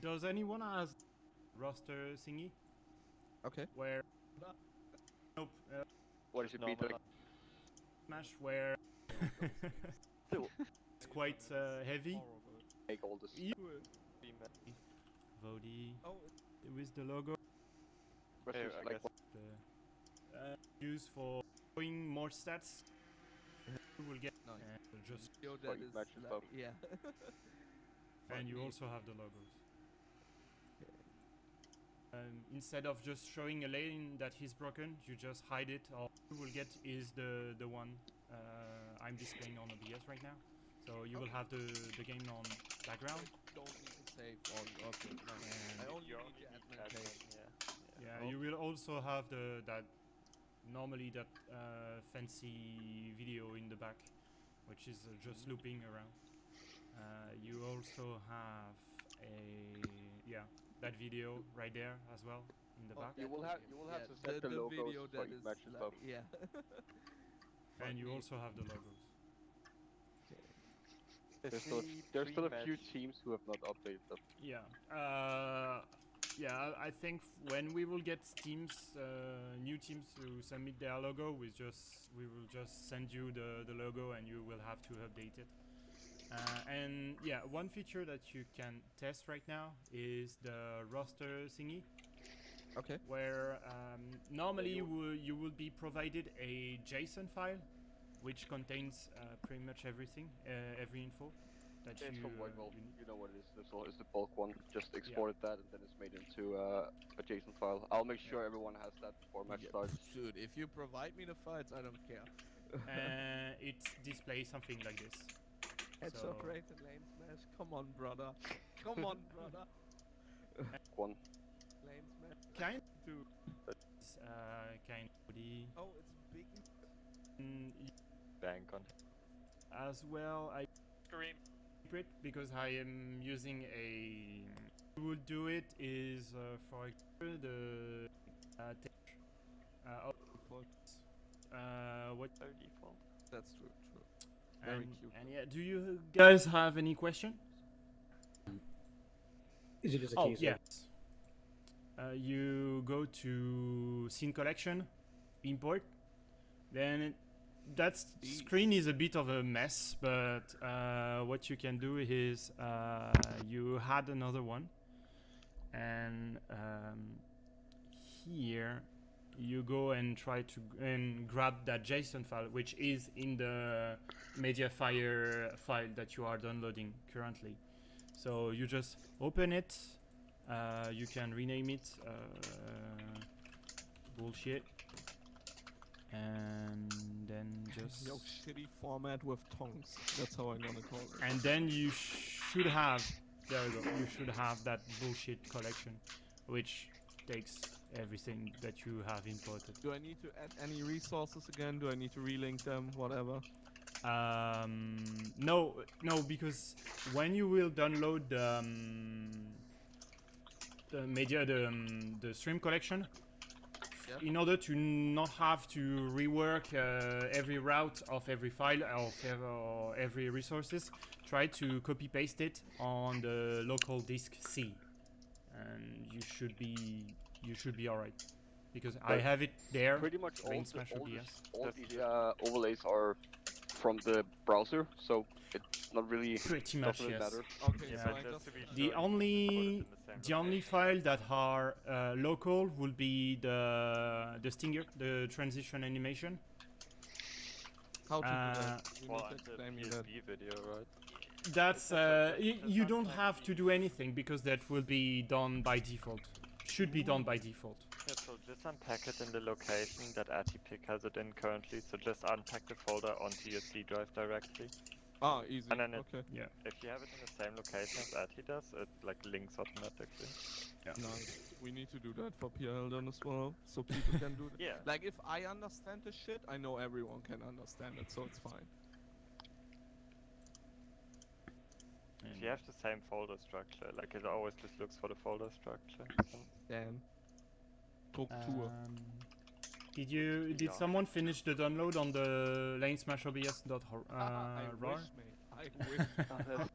Does anyone has roster thingy? Okay. Where? Nope. What is it, Peter? Smash where it's quite heavy. Make all this. Vody Oh, with the logo. Here, I guess. Used for showing more stats. You will get nice. just Yo, For that each is match and stuff. yeah. and you Funny. also have the logos. Instead of just showing a lane that is broken, you just hide it. All you will get is the one I'm displaying on OBS right now. So you will have the game on background. Don't need to save all. Okay, nice. And I only need the admin page. yeah, you will also have that fancy video in the back, which is just looping around. You also have that video right there as well in the back. You will have to set the logos video for that each is match and stuff. yeah. And you Funny. also have the logos. There's still a few teams who have not updated them. Yeah. I think when we will get new teams to submit their logo, we will just send you the logo and you will have to update it. And yeah, one feature that you can test right now is the roster thingy. Okay. Where normally you will be provided a JSON file, which contains pretty much everything, every info that It's from you you know what it is. It's the bulk one. Just exported that and then it's made into a JSON file. I'll make sure everyone has that before match starts. Dude, if you provide me the files, I don't care. it displays something like this. Headshot rate and Lanesmash. Come on, brother. Come on, brother. One. Lanesmash. Kind Two. kind of the Oh, it's big. Bank on. As well, I Scream. it because I am using a. We will do it is for example the what default. That's true. Very cute. And yeah, do you guys have any question? Is it just a case yes. You go to scene collection, import, then that screen is a bit of a mess, but what you can do is you add another one, and here you go and try to grab that JSON file, which is in the Mediafire file that you are downloading currently. So you just open it. You can rename it bullshit, and then just Yo, shitty format with tongues. That's how I'm gonna call it. and then you should have there we go. You should have that bullshit collection, which takes everything that you have imported. Do I need to add any resources again? Do I need to relink them? Whatever. No, because when you will download the stream collection, in order to not have to rework every route of every file or every resources, try to copy paste it on the local disk C, and you should be alright, because I have it there. Pretty much all OBS. these overlays are from the browser, so it's not really Pretty much, doesn't really yes. matter. Okay, Yeah. so I Just just to be The sure, only put it in the same file that are local will be the stinger, the transition animation. how to do that? You Well, need to and the explain me that. PSB video, right? That's you don't have to do anything because that will be done by default. Should be done by default. Yeah, so just unpack it in the location that ATPIC has it in currently, so just unpack the folder onto your C drive directly. Ah, easy. And then okay. Yeah. If you have it in the same location as AT does, it like links automatically. Nice. We need to do that for PL then as well, so people can do that. Yeah. Like if I understand the shit, I know everyone can understand it, so it's fine. If you have the same folder structure, like it always just looks for the folder structure. Damn. Struktur. Did someone finish the download on the Lanesmash OBS.RAR? I wish, mate. I wish.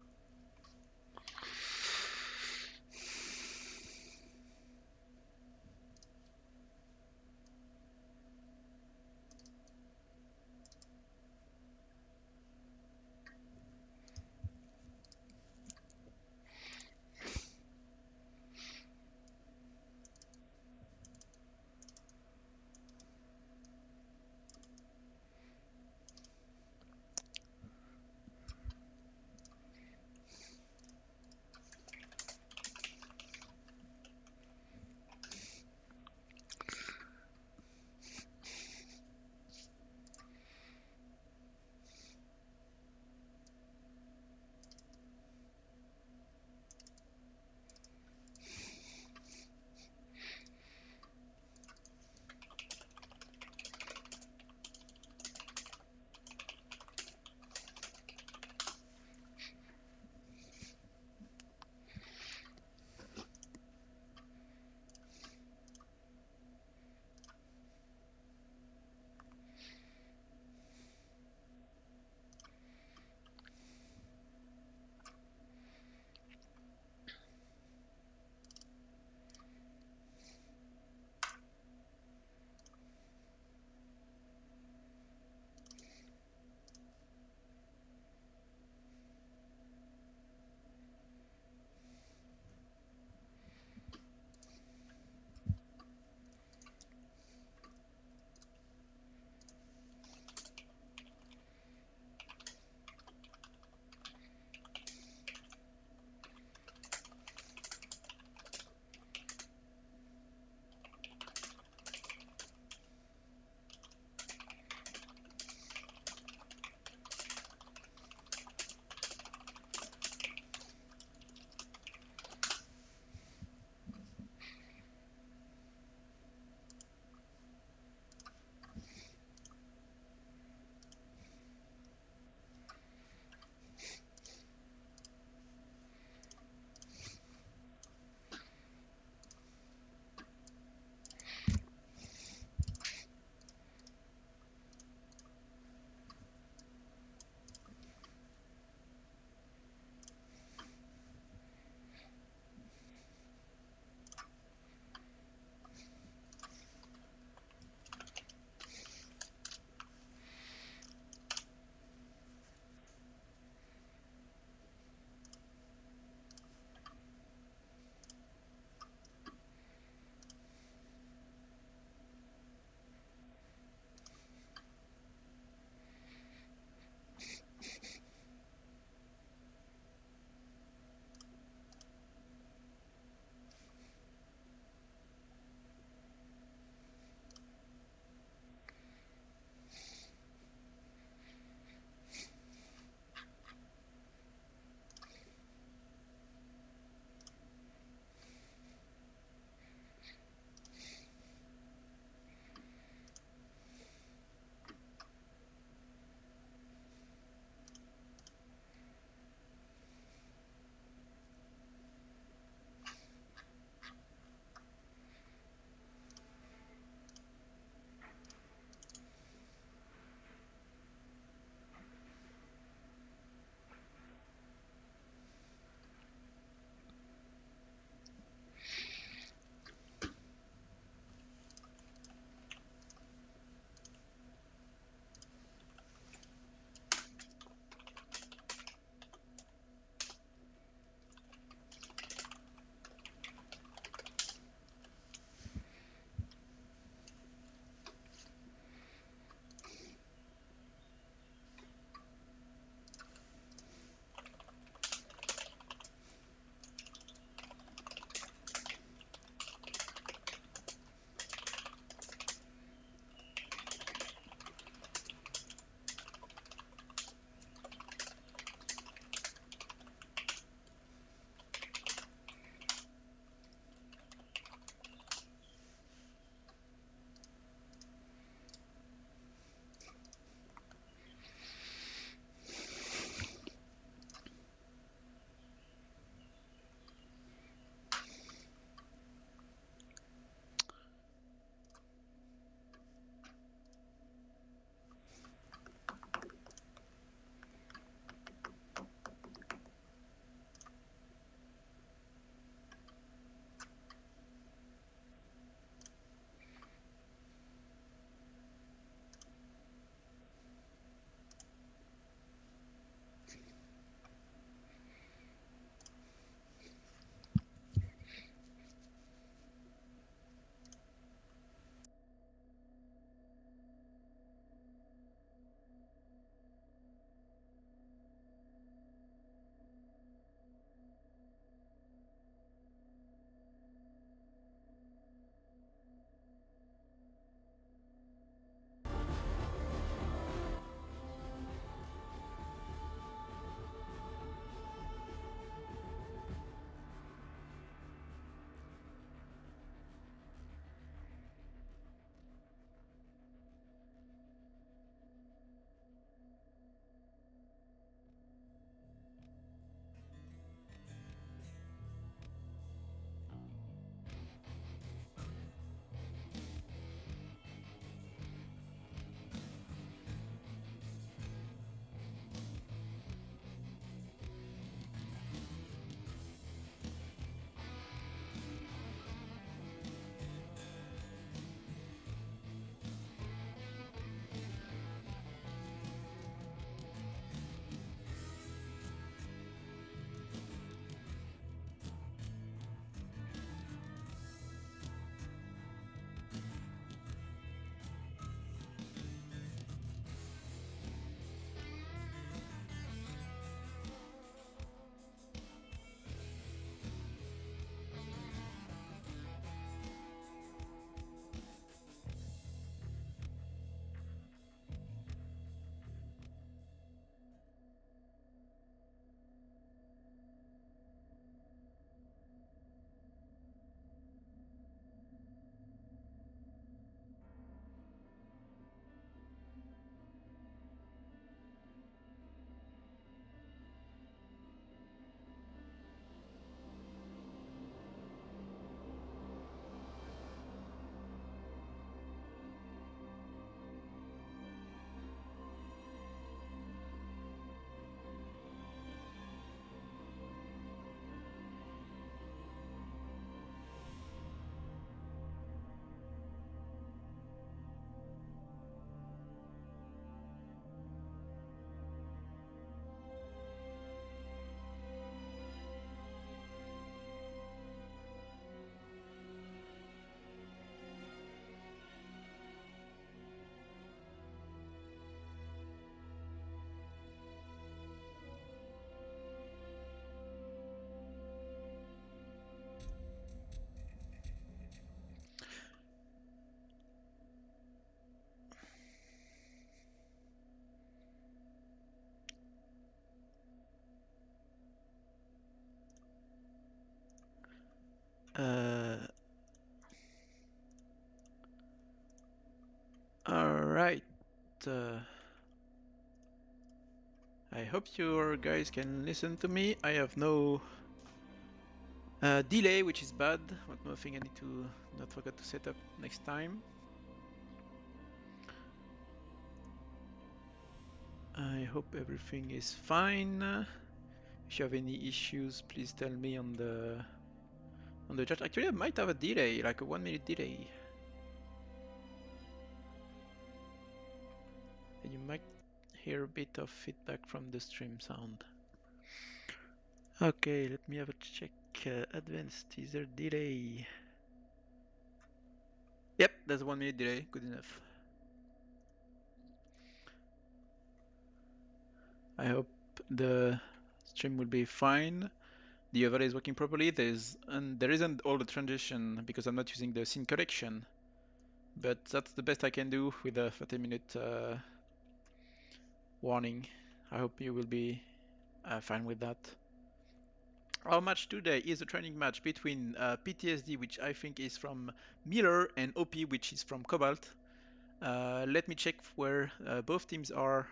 Alright. I hope you guys can listen to me. I have no delay, which is bad. One more thing I need to not forget to set up next time. I hope everything is fine. If you have any issues, please tell me on the chat. Actually, I might have a delay, like a 1 minute delay. And you might hear a bit of feedback from the stream sound. Okay, let me have a check. Advanced teaser delay. Yep, there's a 1 minute delay. Good enough. I hope the stream will be fine. The overlay is working properly. There isn't all the transition because I'm not using the scene correction, but that's the best I can do with a 30-minute warning. I hope you will be fine with that. Our match today is a training match between PTSD, which I think is from Miller, and OP, which is from Cobalt. Let me check where both teams are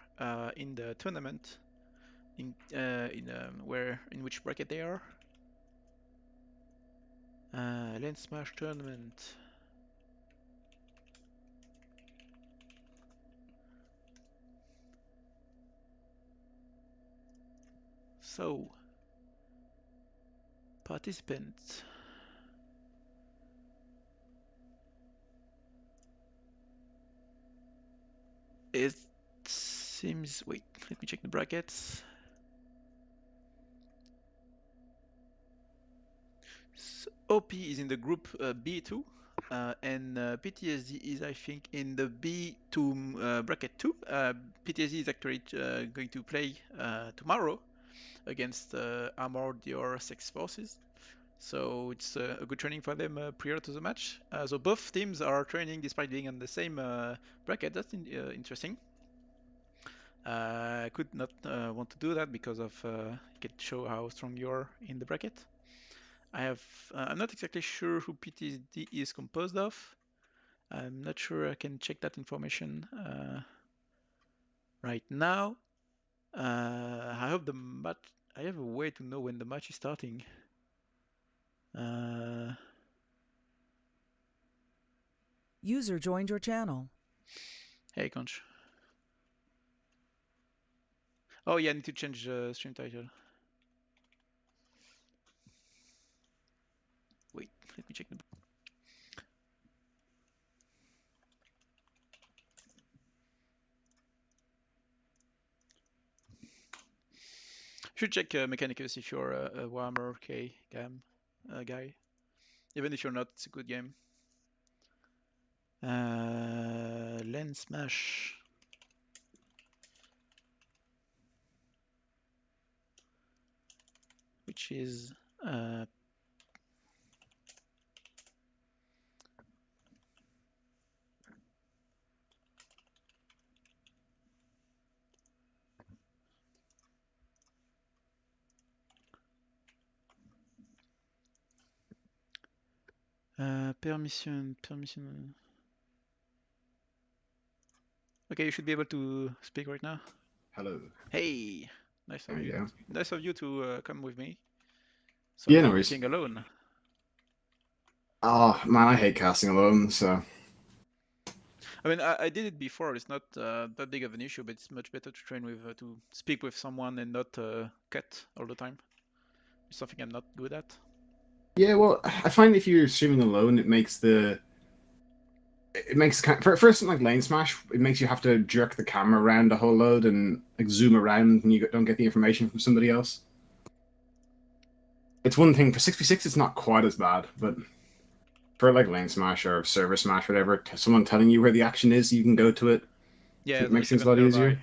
in the tournament, in which bracket they are. Lanesmash tournament. So, participants. It seems. Wait, let me check the brackets. So OP is in the group B2, and PTSD is, I think, in the B2 bracket 2. PTSD is actually going to play tomorrow against Armored or Sex Forces. So it's a good training for them prior to the match. So both teams are training despite being on the same bracket. That's interesting. I could not want to do that because of it can show how strong you are in the bracket. I'm not exactly sure who PTSD is composed of. I'm not sure I can check that information right now. I hope the match. I have a way to know when the match is starting. User joined your channel. Hey, Conch. Oh yeah, I need to change the stream title. Wait, let me check the. Should check Mechanicus if you're a Warhammer K game guy. Even if you're not, it's a good game. Lanesmash. Which is permission. Okay, you should be able to speak right now. Hello. Hey, nice of you. Nice of you to come with me. So yeah, you're no worries. playing alone. Oh man, I hate casting alone. So. I mean, I did it before. It's not that big of an issue, but it's much better to train with, to speak with someone and not cut all the time. It's something I'm not good at. Yeah, well, I find if you're streaming alone, it makes for something like Lanesmash, it makes you have to jerk the camera around a whole load and like zoom around, and you don't get the information from somebody else. It's one thing for 6v6, it's not quite as bad, but for like Lanesmash or Server Smash, whatever, someone telling you where the action is, you can go to it. Yeah, it makes things a lot easier.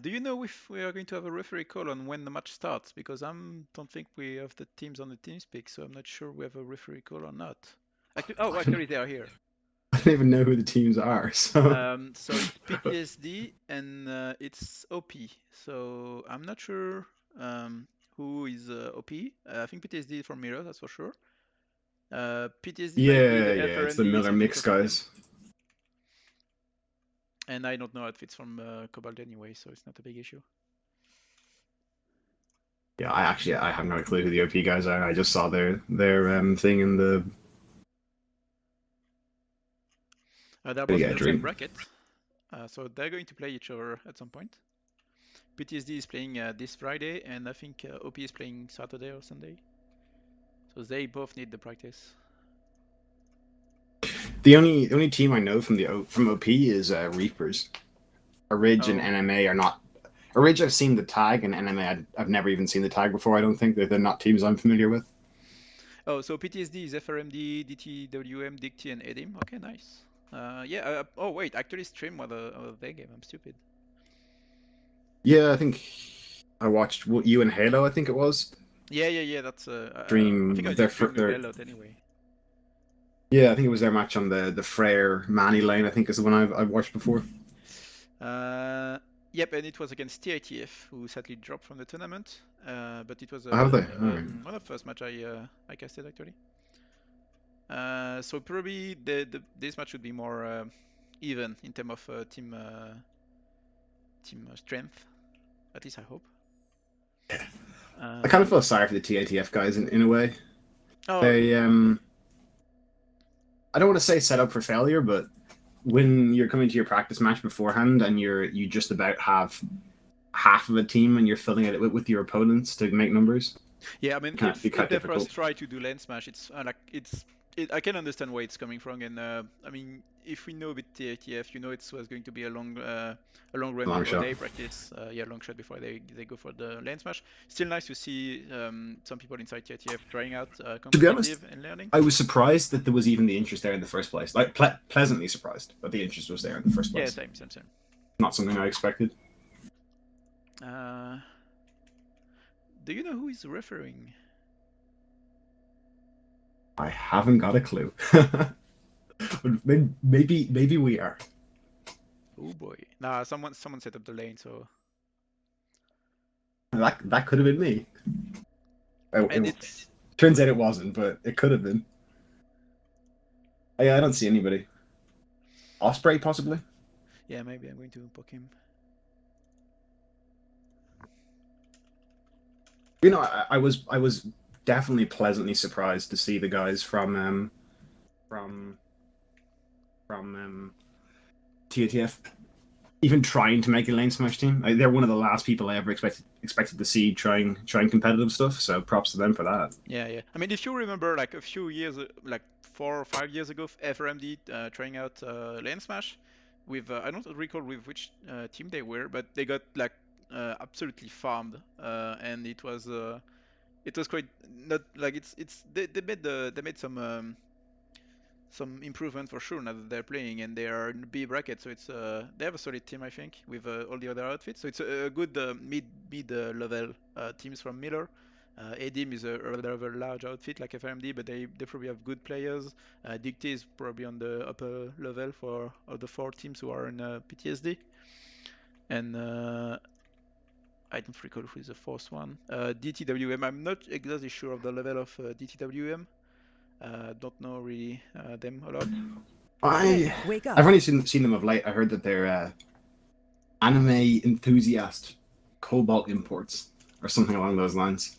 Do you know if we are going to have a referee call on when the match starts? Because I don't think we have the teams on the TeamSpeak, so I'm not sure we have a referee call or not. Actually, they are here. I don't even know who the teams are. So, so it's PTSD and it's OP. So I'm not sure who is OP. I think PTSD is from Miro, that's for sure. PTSD might be the it's the Miller Mix guys. And I don't know outfits from Cobalt anyway, so it's not a big issue. Yeah, I have no clue who the OP guys are. I just saw their thing in the. They're both in the same dream. bracket, so they're going to play each other at some point. PTSD is playing this Friday, and I think OP is playing Saturday or Sunday. So they both need the practice. The only team I know from OP is Reapers. Ridge and NMA are not. Ridge I've seen the tag, and NMA I've never even seen the tag before. I don't think they're not teams I'm familiar with. Oh, so PTSD is FRMD, DTWM, Dicty, and Edim. Okay, nice. Yeah. Oh wait, actually stream was their game. I'm stupid. Yeah, I think I watched you and Halo. I think it was. Yeah. That's Dream. I think I their did stream their, a lot anyway. Yeah, I think it was their match on the Frere Manny lane. I think is the one I've watched before. Yep, and it was against TITF, who sadly dropped from the tournament. But it was Have they? one of the first match I casted actually. So probably this match would be more even in terms of team strength. At least I hope. I kind of feel sorry for the TITF guys in a way. Oh, They I don't want to say set up for failure, but when you're coming to your practice match beforehand and you just about have half of a team and you're filling it with your opponents to make numbers. Yeah, I mean, if they first try to do Lanesmash, I can understand where it's coming from, and I mean, if we know with TATF, it was going to be a long run before shot. they practice. Long shot before they go for the Lanesmash. Still nice to see some people inside TATF trying out competitive to be honest, and learning. I was surprised that there was even the interest there in the first place. Like pleasantly surprised that the interest was there in the first place. Yeah, same. Not something I expected. Do you know who is referring? I haven't got a clue. maybe we are. Oh boy! Nah, someone set up the lane, so that could have been me. It turns out it wasn't, but it could have been. I don't see anybody. Osprey possibly. Yeah, maybe I'm going to poke him. I was definitely pleasantly surprised to see the guys from TATF even trying to make a Lanesmash team. They're one of the last people I ever expected to see trying competitive stuff. So props to them for that. Yeah. I mean, if you remember, like a few years, like 4 or 5 years ago, FRMD trying out Lanesmash with I don't recall with which team they were, but they got like absolutely farmed, and it was quite not like they made some improvement for sure now that they're playing, and they are in the B bracket, so it's they have a solid team, I think, with all the other outfits. So it's a good mid level teams from Miller. Edim is a rather large outfit like FRMD, but they probably have good players. Dicty is probably on the upper level for all the 4 teams who are in PTSD. And I don't recall who is the 4th one. DTWM, I'm not exactly sure of the level of DTWM. Don't know really them a lot. I've only seen them of late. I heard that they're anime enthusiast Cobalt imports or something along those lines.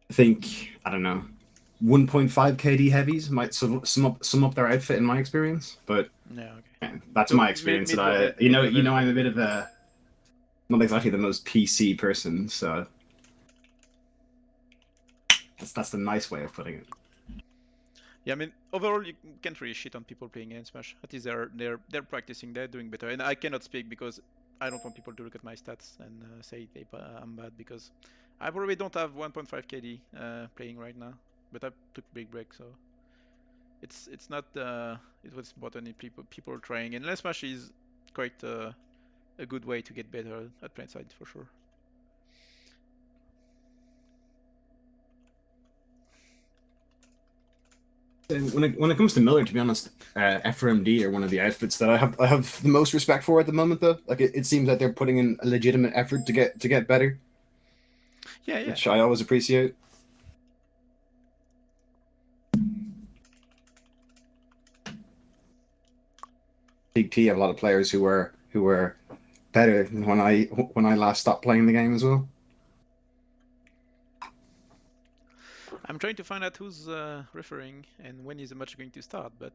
I think, I don't know, 1.5 KD heavies might sum up their outfit in my experience, but yeah, okay. That's so my experience. And I'm a bit of a not exactly the most PC person, so that's the nice way of putting it. Yeah, I mean, overall, you can't really shit on people playing Lanesmash. At least they're practicing, they're doing better. And I cannot speak because I don't want people to look at my stats and say I'm bad, because I probably don't have 1.5 KD playing right now. But I took a big break, so it's not it was important if people trying. And Lanesmash is quite a good way to get better at Plainside for sure. When it comes to Miller, to be honest, FRMD are one of the outfits that I have the most respect for at the moment. Though, like it seems that they're putting in a legitimate effort to get better. Yeah. Which I always appreciate. Big T have a lot of players who were better than when I last stopped playing the game as well. I'm trying to find out who's referring and when is the match going to start, but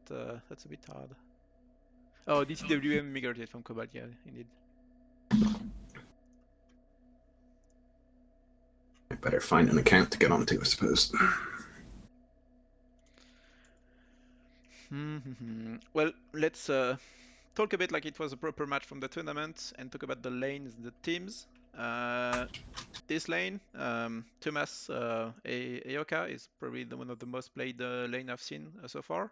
that's a bit hard. Oh, DCWM migrated from Cobalt, yeah, indeed. I better find an account to get onto, I suppose. Well, let's talk a bit like it was a proper match from the tournament and talk about the lanes, the teams. This lane, Thomas Aoka is probably one of the most played lane I've seen so far.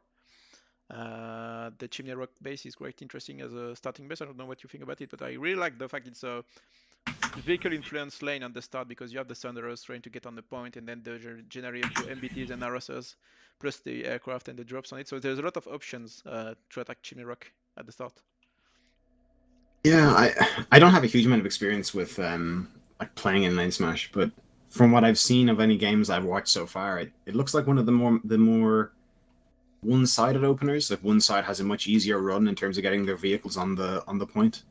The Chimney Rock base is quite interesting as a starting base. I don't know what you think about it, but I really like the fact it's a vehicle influence lane on the start because you have the Thunderers trying to get on the point and then generate a few MBTs and RSs plus the aircraft and the drops on it. So there's a lot of options to attack Chimney Rock at the start. Yeah, I don't have a huge amount of experience with like playing in Lanesmash, but from what I've seen of any games I've watched so far, it looks like one of the more one-sided openers. Like one side has a much easier run in terms of getting their vehicles on the point.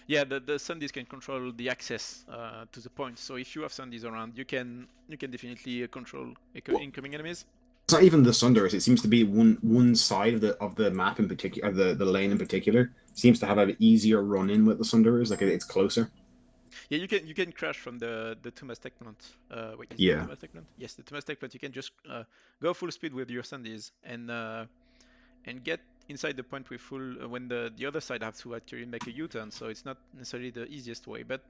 Yeah, the Sundies can control the access to the point. So if you have Sundies around, you can definitely control incoming enemies. It's not even the Sunderers. It seems to be one side of the map in particular, or the lane in particular, seems to have an easier run in with the Sunderers. Like it's closer. Yeah, you can crash from the Tumas tech plant. Wait, is it the Tumas tech plant? Yes, the Tumas tech plant. You can just go full speed with your Sundies and get inside the point with full when the other side have to actually make a U-turn. So it's not necessarily the easiest way, but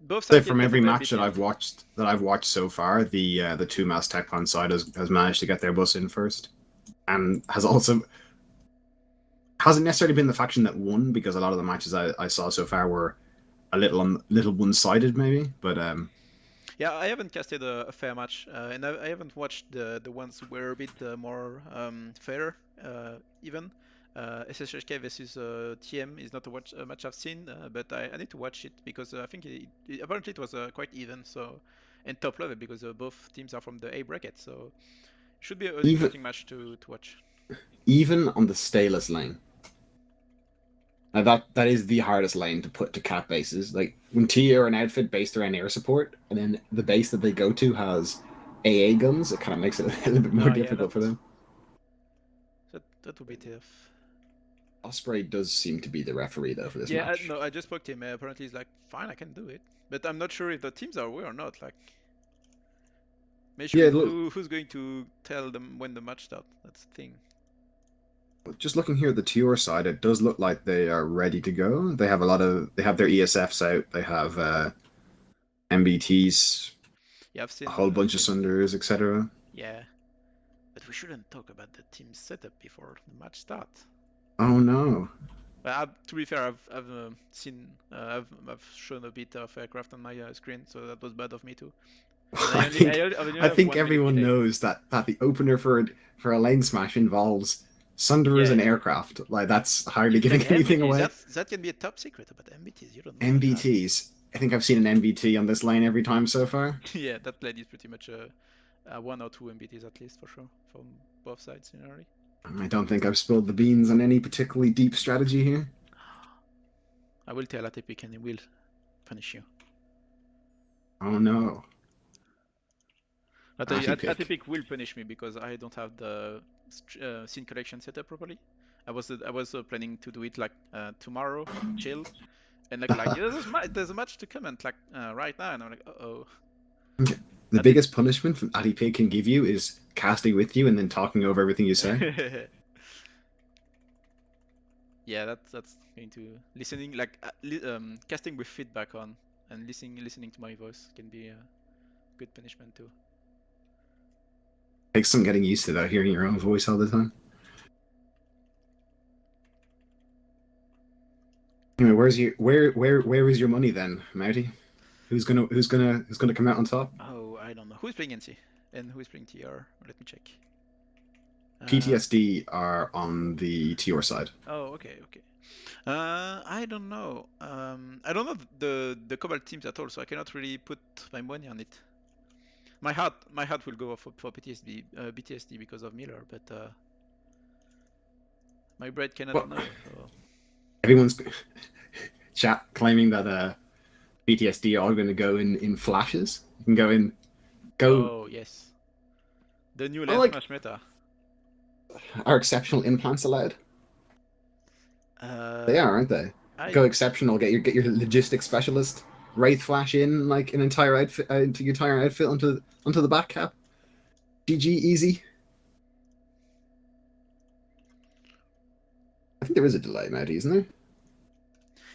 both sides. So from every match that I've watched so far, the Tumas tech plant side has managed to get their bus in first, and hasn't necessarily been the faction that won because a lot of the matches I saw so far were a little one-sided maybe, but yeah, I haven't casted a fair match, and I haven't watched the ones who were a bit more fair even. SSHK versus TM is not a match I've seen, but I need to watch it because I think apparently it was quite even. So and top level because both teams are from the A bracket, so it should be an interesting match to watch. Even on the Stayless lane. Now that is the hardest lane to put to cap bases. Like when T are an outfit based around air support, and then the base that they go to has AA guns, it kind of makes it a little bit more difficult for them. That would be tough. Osprey does seem to be the referee though for this match. Yeah, no, I just spoke to him. Apparently, he's like, "Fine, I can do it," but I'm not sure if the teams are aware or not. Like, who's going to tell them when the match starts? That's the thing. Just looking here at the TR side, it does look like they are ready to go. They have they have their ESFs out. They have MBTs. Yeah, I've seen a whole bunch of Sunderers, etc. Yeah, but we shouldn't talk about the team setup before the match starts. Oh no. Well, to be fair, I've seen I've shown a bit of aircraft on my screen, so that was bad of me too. I think everyone knows that the opener for a Lanesmash involves Sunderers and aircraft. Like that's hardly giving anything away. That can be a top secret about MBTs. You don't know. MBTs. I think I've seen an MBT on this lane every time so far. Yeah, that lane is pretty much one or two MBTs at least for sure from both sides generally. I don't think I've spilled the beans on any particularly deep strategy here. I will tell Atypic and he will punish you. Oh no. Atypic will punish me because I don't have the scene collection set up properly. I was planning to do it like tomorrow, chill, and like there's a match to comment like right now, and I'm like, uh-oh. Okay. The biggest punishment from Atypic can give you is casting with you and then talking over everything you say. Yeah, that's going to listening like casting with feedback on and listening to my voice can be a good punishment too. Takes some getting used to that, hearing your own voice all the time. Anyway, where is your money then, Mouty? Who's gonna come out on top? Oh, I don't know. Who's playing NC and who's playing TR? Let me check. PTSD are on the TR side. Oh, okay. I don't know. I don't know the Cobalt teams at all, so I cannot really put my money on it. My heart will go for PTSD because of Miller, but My bread cannot Well, know. So. everyone's chat claiming that PTSD are going to go in flashes. You can go. Oh yes. The new Oh, like, Lanesmash meta. are exceptional implants allowed? They are, aren't they? Go exceptional. Get your logistics specialist. Wraith flash in like an entire outfit into your entire outfit onto the back cap. GG easy. I think there is a delay, Maddie, isn't there?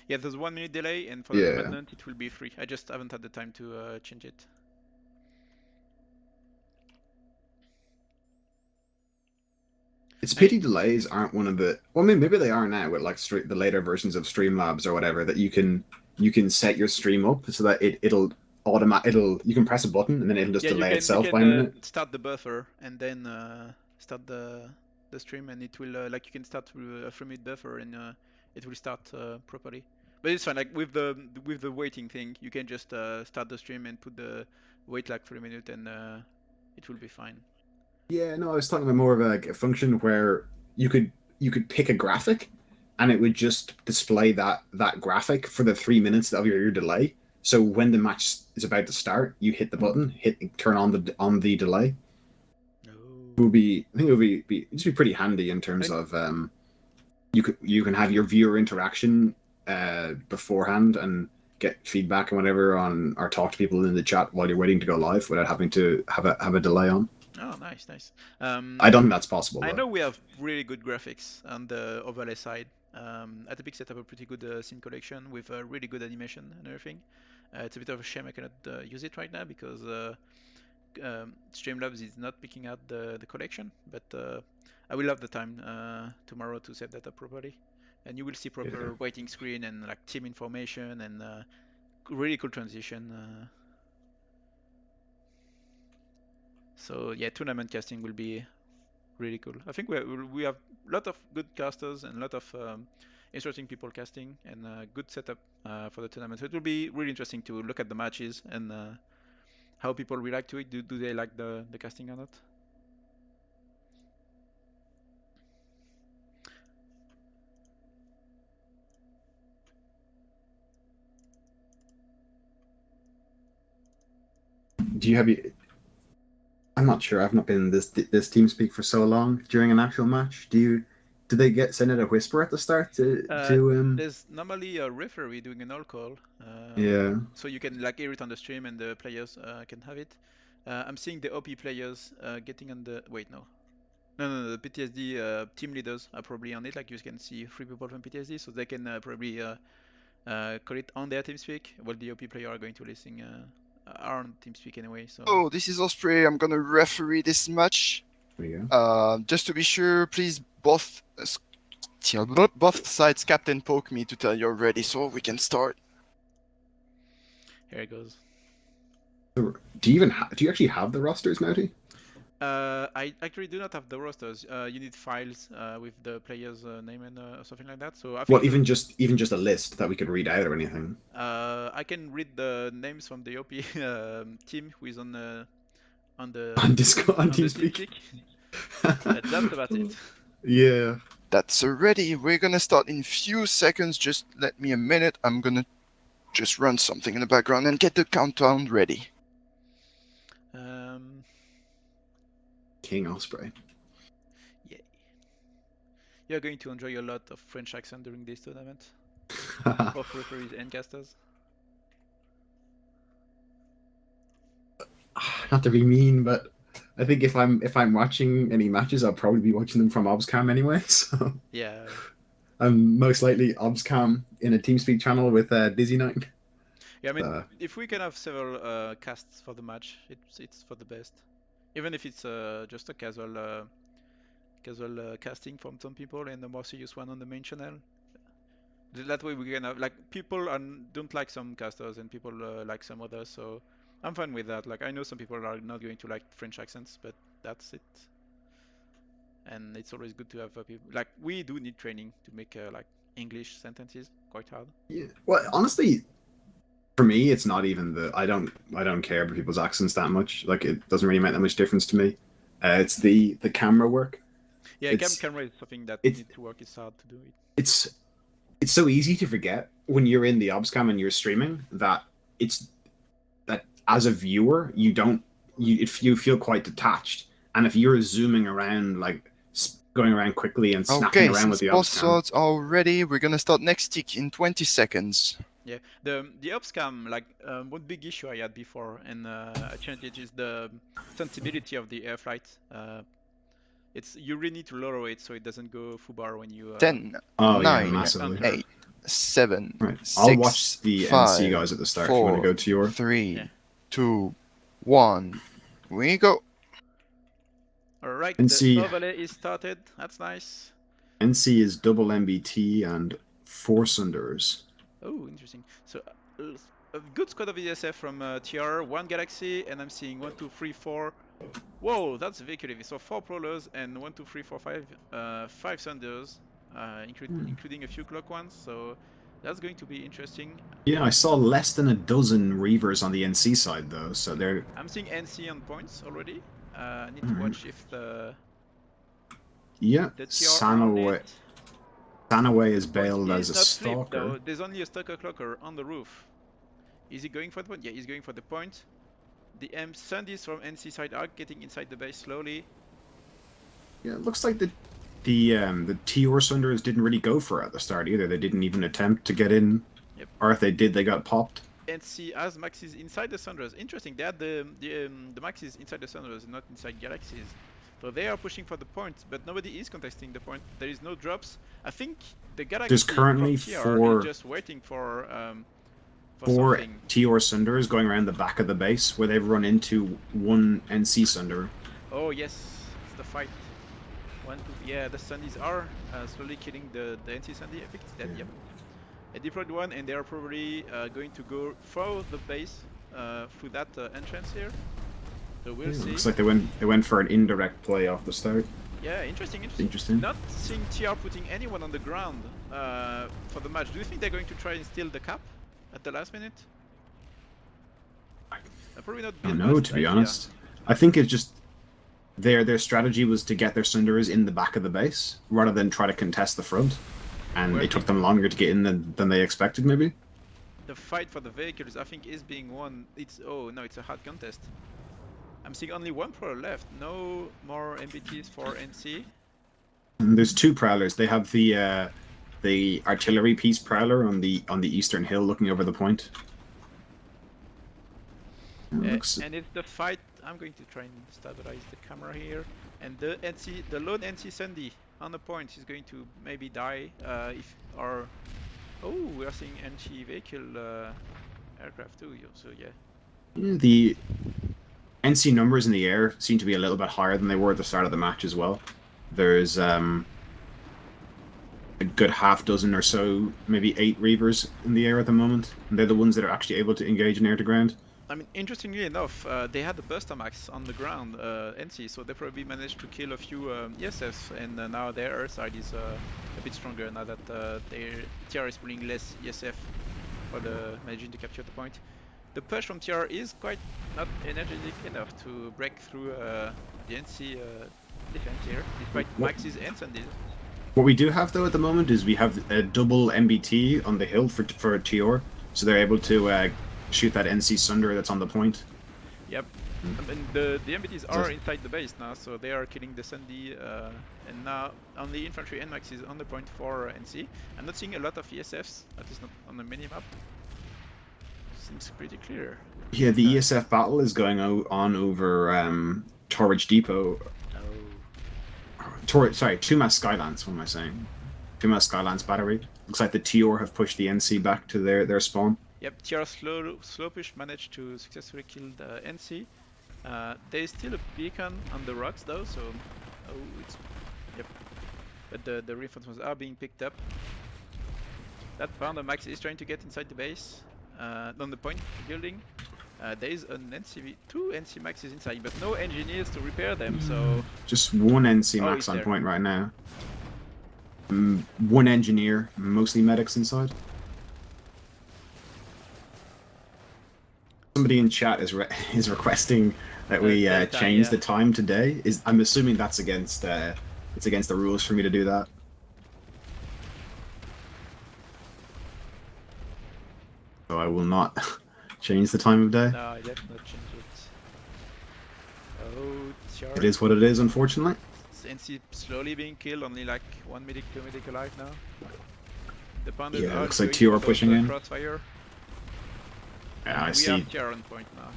Yeah, there's 1 minute delay, and for the permanent it will be free. I just haven't had the time to change it. It's pity delays aren't one of the. Well, I mean, maybe they are now with like the later versions of Streamlabs or whatever that you can set your stream up so that it'll you can press a button and then it'll just delay itself by a minute. Start the buffer and then start the stream, and it will like you can start with a 3 minute buffer and it will start properly. But it's fine. Like with the waiting thing, you can just start the stream and put the wait like 3 minutes, and it will be fine. Yeah, no, I was talking about more of a function where you could pick a graphic, and it would just display that graphic for the 3 minutes of your delay. So when the match is about to start, you hit the button, turn on the delay. It would be, I think it would be just be pretty handy in terms of you can have your viewer interaction beforehand and get feedback and whatever on or talk to people in the chat while you're waiting to go live without having to have a delay on. Oh, nice. I don't think that's possible. I know we have really good graphics on the overlay side. Atypic set up a pretty good scene collection with a really good animation and everything. It's a bit of a shame I cannot use it right now because Streamlabs is not picking out the collection, but I will have the time tomorrow to set that up properly. And you will see proper waiting screen and like team information and really cool transition. So yeah, tournament casting will be really cool. I think we have a lot of good casters and a lot of interesting people casting and good setup for the tournament. So it will be really interesting to look at the matches and how people react to it. Do they like the casting or not? Do you have I'm not sure. I've not been in this TeamSpeak for so long. During an actual match, do they send out a whisper at the start to There's normally a referee doing an all call. Yeah. So you can like hear it on the stream and the players can have it. I'm seeing the OP players getting on the no, the PTSD team leaders are probably on it. Like you can see 3 people from PTSD, so they can probably call it on their TeamSpeak. While the OP player are going to listen are on TeamSpeak anyway. So. Oh, this is Osprey. I'm gonna referee this match. There you go. Just to be sure, please both sides captain poke me to tell you're ready, so we can start. Here it goes. Do you actually have the rosters, Mouty? I actually do not have the rosters. You need files with the player's name and something like that. So I think even just a list that we could read out or anything. I can read the names from the OP team who is on Discord on TeamSpeak. That's about it. Yeah. That's ready. We're gonna start in few seconds. Just let me a minute. I'm gonna just run something in the background and get the countdown ready. King Osprey. Yeah. You're going to enjoy a lot of French accent during this tournament. Both referees and casters. Not to be mean, but I think if I'm watching any matches, I'll probably be watching them from ObsCam anyway. So yeah. I'm most likely ObsCam in a TeamSpeak channel with Dizzy Knight. Yeah, I mean, if we can have several casts for the match, it's for the best. Even if it's just a casual casting from some people and a more serious one on the main channel. That way we can have like people don't like some casters and people like some others. So I'm fine with that. Like I know some people are not going to like French accents, but that's it. And it's always good to have people like we do need training to make like English sentences quite hard. Yeah. Well, honestly, for me, it's not even I don't care about people's accents that much. Like it doesn't really make that much difference to me. It's the camera work. Yeah, camera is something that needs to work. It's hard to do it. It's so easy to forget when you're in the ops cam and you're streaming that as a viewer you feel quite detached, and if you're zooming around like going around quickly and snapping around with the ops cam. Both swords are ready. We're gonna start next tick in 20 seconds. Yeah, the ops cam, like one big issue I had before, and I changed it, is the sensibility of the air flight. You really need to lower it so it doesn't go foobar when you 10, Oh, 9, massively. 8, 7, Right. 6, I'll watch the 5, NC guys at the start 4, if you want to go to your 3, 2, 1. We go. Alright, NC. the overlay is started. That's nice. NC is double MBT and 4 Sunders. Oh, interesting. So a good squad of ESF from TR, 1 Galaxy, and I'm seeing 1, 2, 3, 4. Whoa, that's vehicle heavy. So 4 Prowlers and 1, 2, 3, 4, 5, 5 Sunders, including a few clock ones. So that's going to be interesting. Yeah, I saw less than a dozen Reavers on the NC side though, so they're. I'm seeing NC on points already. I need to watch if the. Yeah, the TR are on it. Sanaway is bailed But as a he's not stalker. flipped, though. There's only a stalker clocker on the roof. Is he going for the point? Yeah, he's going for the point. The Sundys from NC side are getting inside the base slowly. Yeah, it looks like the TR Sunders didn't really go for it at the start either. They didn't even attempt to get in. Yep. Or if they did, they got popped. NC has Maxis inside the Sunders. Interesting, they had the Maxis inside the Sunders, not inside Galaxies. So they are pushing for the point, but nobody is contesting the point. There is no drops. I think the Galaxy There's currently is just waiting for 4 something. TR Sunders going around the back of the base where they've run into 1 NC Sunder. Oh yes, it's the fight. 1, 2, yeah, the Sundys are slowly killing the NC Sundy. I think it's dead, yep. I deployed 1 and they are probably going to go through the base through that entrance here. So we'll see. Looks like they went for an indirect play off the start. Yeah, interesting. Not seeing TR putting anyone on the ground for the match. Do you think they're going to try and steal the cap at the last minute? Probably not. I don't know, to be honest. I think it's just their strategy was to get their Sunders in the back of the base rather than try to contest the front, and it took them longer to get in than they expected, maybe. The fight for the vehicles, I think, is being won. It's a hard contest. I'm seeing only 1 Prowler left. No more MBTs for NC. And there's 2 Prowlers. They have the artillery piece Prowler on the eastern hill, looking over the point. And it's the fight. I'm going to try and stabilize the camera here. And the lone NC Sundy on the point is going to maybe die oh, we are seeing anti-vehicle aircraft too. So yeah. The NC numbers in the air seem to be a little bit higher than they were at the start of the match as well. There's a good half dozen or so, maybe 8 Reavers in the air at the moment, and they're the ones that are actually able to engage in air-to-ground. I mean, interestingly enough, they had the Burstamax on the ground, NC, so they probably managed to kill a few ESFs, and now their air side is a bit stronger now that their TR is pulling less ESF for managing to capture the point. The push from TR is quite not energetic enough to break through the NC defense here, despite Maxis and Sundys. What we do have though at the moment is we have a double MBT on the hill for TR, so they're able to shoot that NC Sunder that's on the point. Yep, and the MBTs are inside the base now, so they are killing the Sundy, and now only infantry and Maxis on the point for NC. I'm not seeing a lot of ESFs, at least not on the minimap. Seems pretty clear. Yeah, the ESF battle is going on over Torridge Depot. Sorry, Tumas Skylance, what am I saying? Tumas Skylance battery. Looks like the TR have pushed the NC back to their spawn. Yep, TR slow push managed to successfully kill the NC. There is still a beacon on the rocks though, so yep. But the reinforcements are being picked up. That Pounder Max is trying to get inside the base, on the point building. There is two NC Maxes inside, but no engineers to repair them, so... Just one NC Max on point right now. One engineer, mostly medics inside. Somebody in chat is requesting that we change the time today. I'm assuming that's against It's against the rules for me to do that. So I will not change the time of day. No, I did not change it. Oh, sure. It is what it is, unfortunately. NC slowly being killed, only like 1 medic, 2 medic alive now. The Pandas Yeah, are looks like going TR for pushing in. Crossfire. Yeah, I We see. have TR on point now.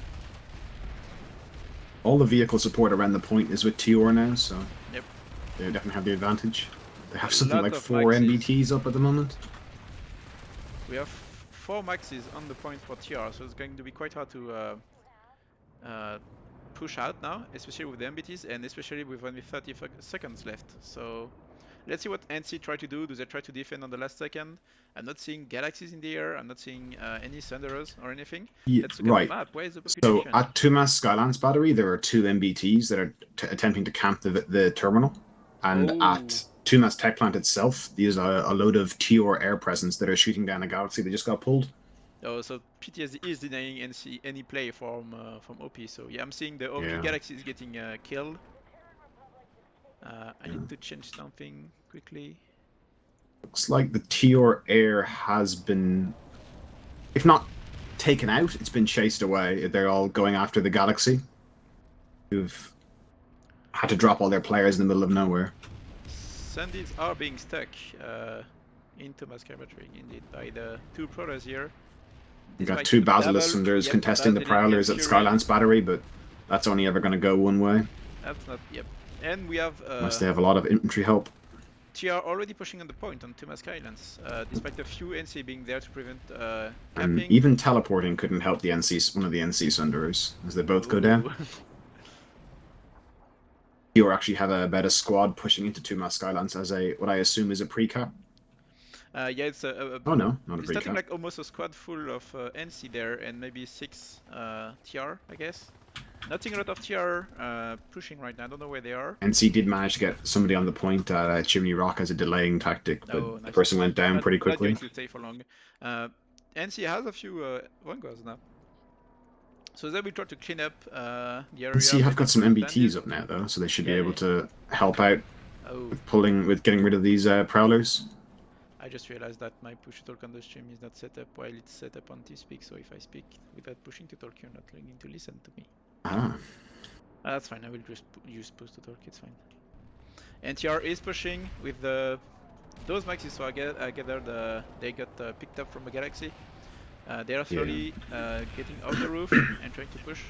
All the vehicle support around the point is with TR now, so Yep. they definitely have the advantage. They have A something lot like of 4 maxes. MBTs up at the moment. We have 4 maxes on the point for TR, so it's going to be quite hard to push out now, especially with the MBTs and especially with only 30 seconds left. So let's see what NC try to do. Do they try to defend on the last second? I'm not seeing galaxies in the air. I'm not seeing any Thunderers or anything. Yeah, Let's look at right. the map. Where is the So population? at Tumas Skylance Battery, there are 2 MBTs that are attempting to camp the terminal. And Oh. at Tumas Tech Plant itself, there's a load of TR air presence that are shooting down a galaxy that just got pulled. Oh, so PTSD is denying NC any play from OP. So yeah, I'm seeing the OP Yeah. galaxies getting killed. I need to change something quickly. Looks like the TR air has been, if not taken out, it's been chased away. They're all going after the galaxy, who've had to drop all their players in the middle of nowhere. Sundies are being stuck into mass battery, indeed, by the 2 Prowlers here. We've got Despite 2 the double- Basilisk Thunders yep, contesting the Basilisk Prowlers at and Fury. Skylance Battery, but that's only ever going to go one way, That's not, yep. And we have unless they have a lot of infantry help. TR already pushing on the point on Tumas Islands, despite a few NC being there to prevent And camping. even teleporting couldn't help the one of the NC Thunderers, as they both go down. Ooh. You actually have a better squad pushing into Tumas Skylance as what I assume is a pre-cap. Yeah, it's Oh no, not a it's starting pre-cap. like almost a squad full of NC there, and maybe 6 TR, I guess. Not seeing a lot of TR pushing right now. I don't know where they are. NC did manage to get somebody on the point at Chimney Rock as a delaying tactic, but Oh, the nice. person went down pretty Not quickly. going to stay for long. NC has a few Vanguards now. So they will try to clean up the area. NC have got some Bandits. MBTs up now though, so they should be Yeah, able yeah. to help out Oh, with getting rid of these Prowlers. I just realized that my push to talk on the stream is not set up while it's set up on TeamSpeak, so if I speak without pushing to talk, you're not going to listen to me. Ah, That's fine, I will just use push to talk, it's fine. NTR is pushing with those maxis, so I gathered they got picked up from a galaxy. They are slowly getting off the roof and trying to push.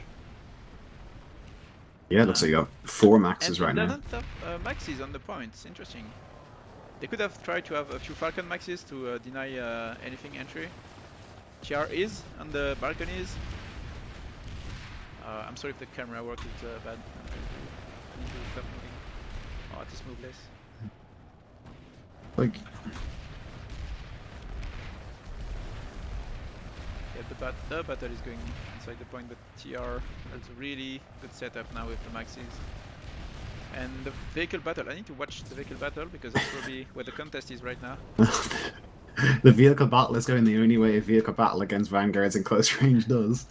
yeah, it looks like you got 4 And maxes right they now. don't have maxis on the points, interesting. They could have tried to have a few Falcon maxis to deny anything entry. TR is on the balconies. I'm sorry if the camera work is bad. I need to stop moving. Oh, just move less. Like, Yeah, the battle is going inside the point, but TR has a really good setup now with the maxis. And the vehicle battle, I need to watch the vehicle battle because that's probably where the contest is right now. the vehicle battle is going the only way a vehicle battle against Vanguards in close range does.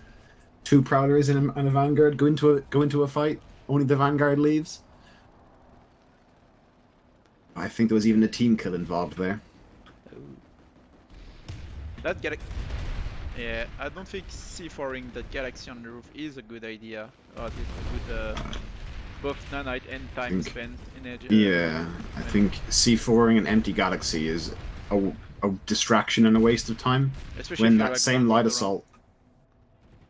2 Prowlers and a Vanguard go into a fight. Only the Vanguard leaves. I think there was even a team kill involved there. That galaxy. Yeah, I don't think C4ing that galaxy on the roof is a good idea. Or at least a good both nanite and time spent energy. Yeah, I think C4ing an empty galaxy is a distraction and a waste of time. Especially When if you're that like same Vanguard light around. assault,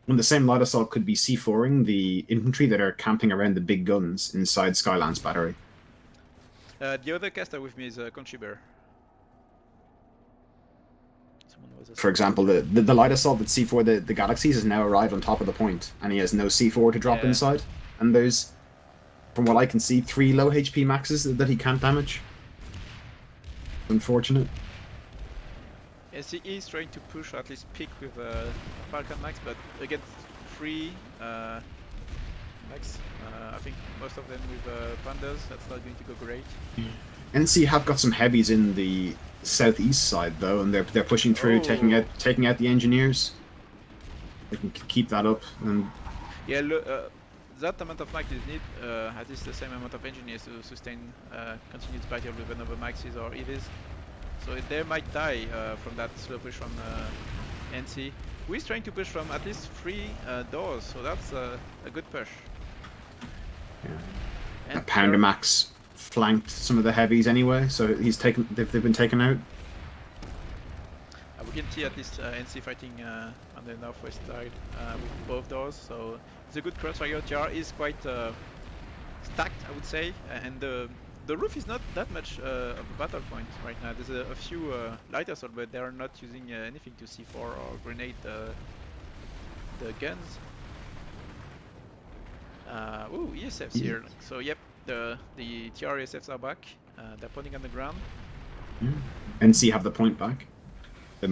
when the same light assault could be C4ing the infantry that are camping around the big guns inside Skylance Battery. The other caster with me is Conchiber. For example, the light assault that C4 the galaxies has now arrived on top of the point, and he has no C4 to drop Yeah. inside. And there's, from what I can see, 3 low HP maxes that he can't damage. Unfortunate. Yes, he is trying to push, or at least pick with Falcon Max, but against 3 Max, I think most of them with Pandas, that's not going to go great. NC have got some heavies in the southeast side though, and they're pushing through, taking out the engineers. They can keep that up, and Yeah, look, that amount of max is needed, at least the same amount of engineers to sustain continued battle with another maxes or EVs. So they might die from that slow push from NC, who is trying to push from at least 3 doors, so that's a good push. Yeah. And Pounder Max flanked some of the heavies anyway, so they've been taken out. We can see at least NC fighting on the northwest side with both doors, so it's a good crossfire. TR is quite stacked, I would say, and the roof is not that much of a battle point right now. There's a few light assault, but they are not using anything to C4 or grenade the guns. Ooh, ESFs here. So yep, the TR ESFs are back. They're pointing on the ground. NC have the point back. They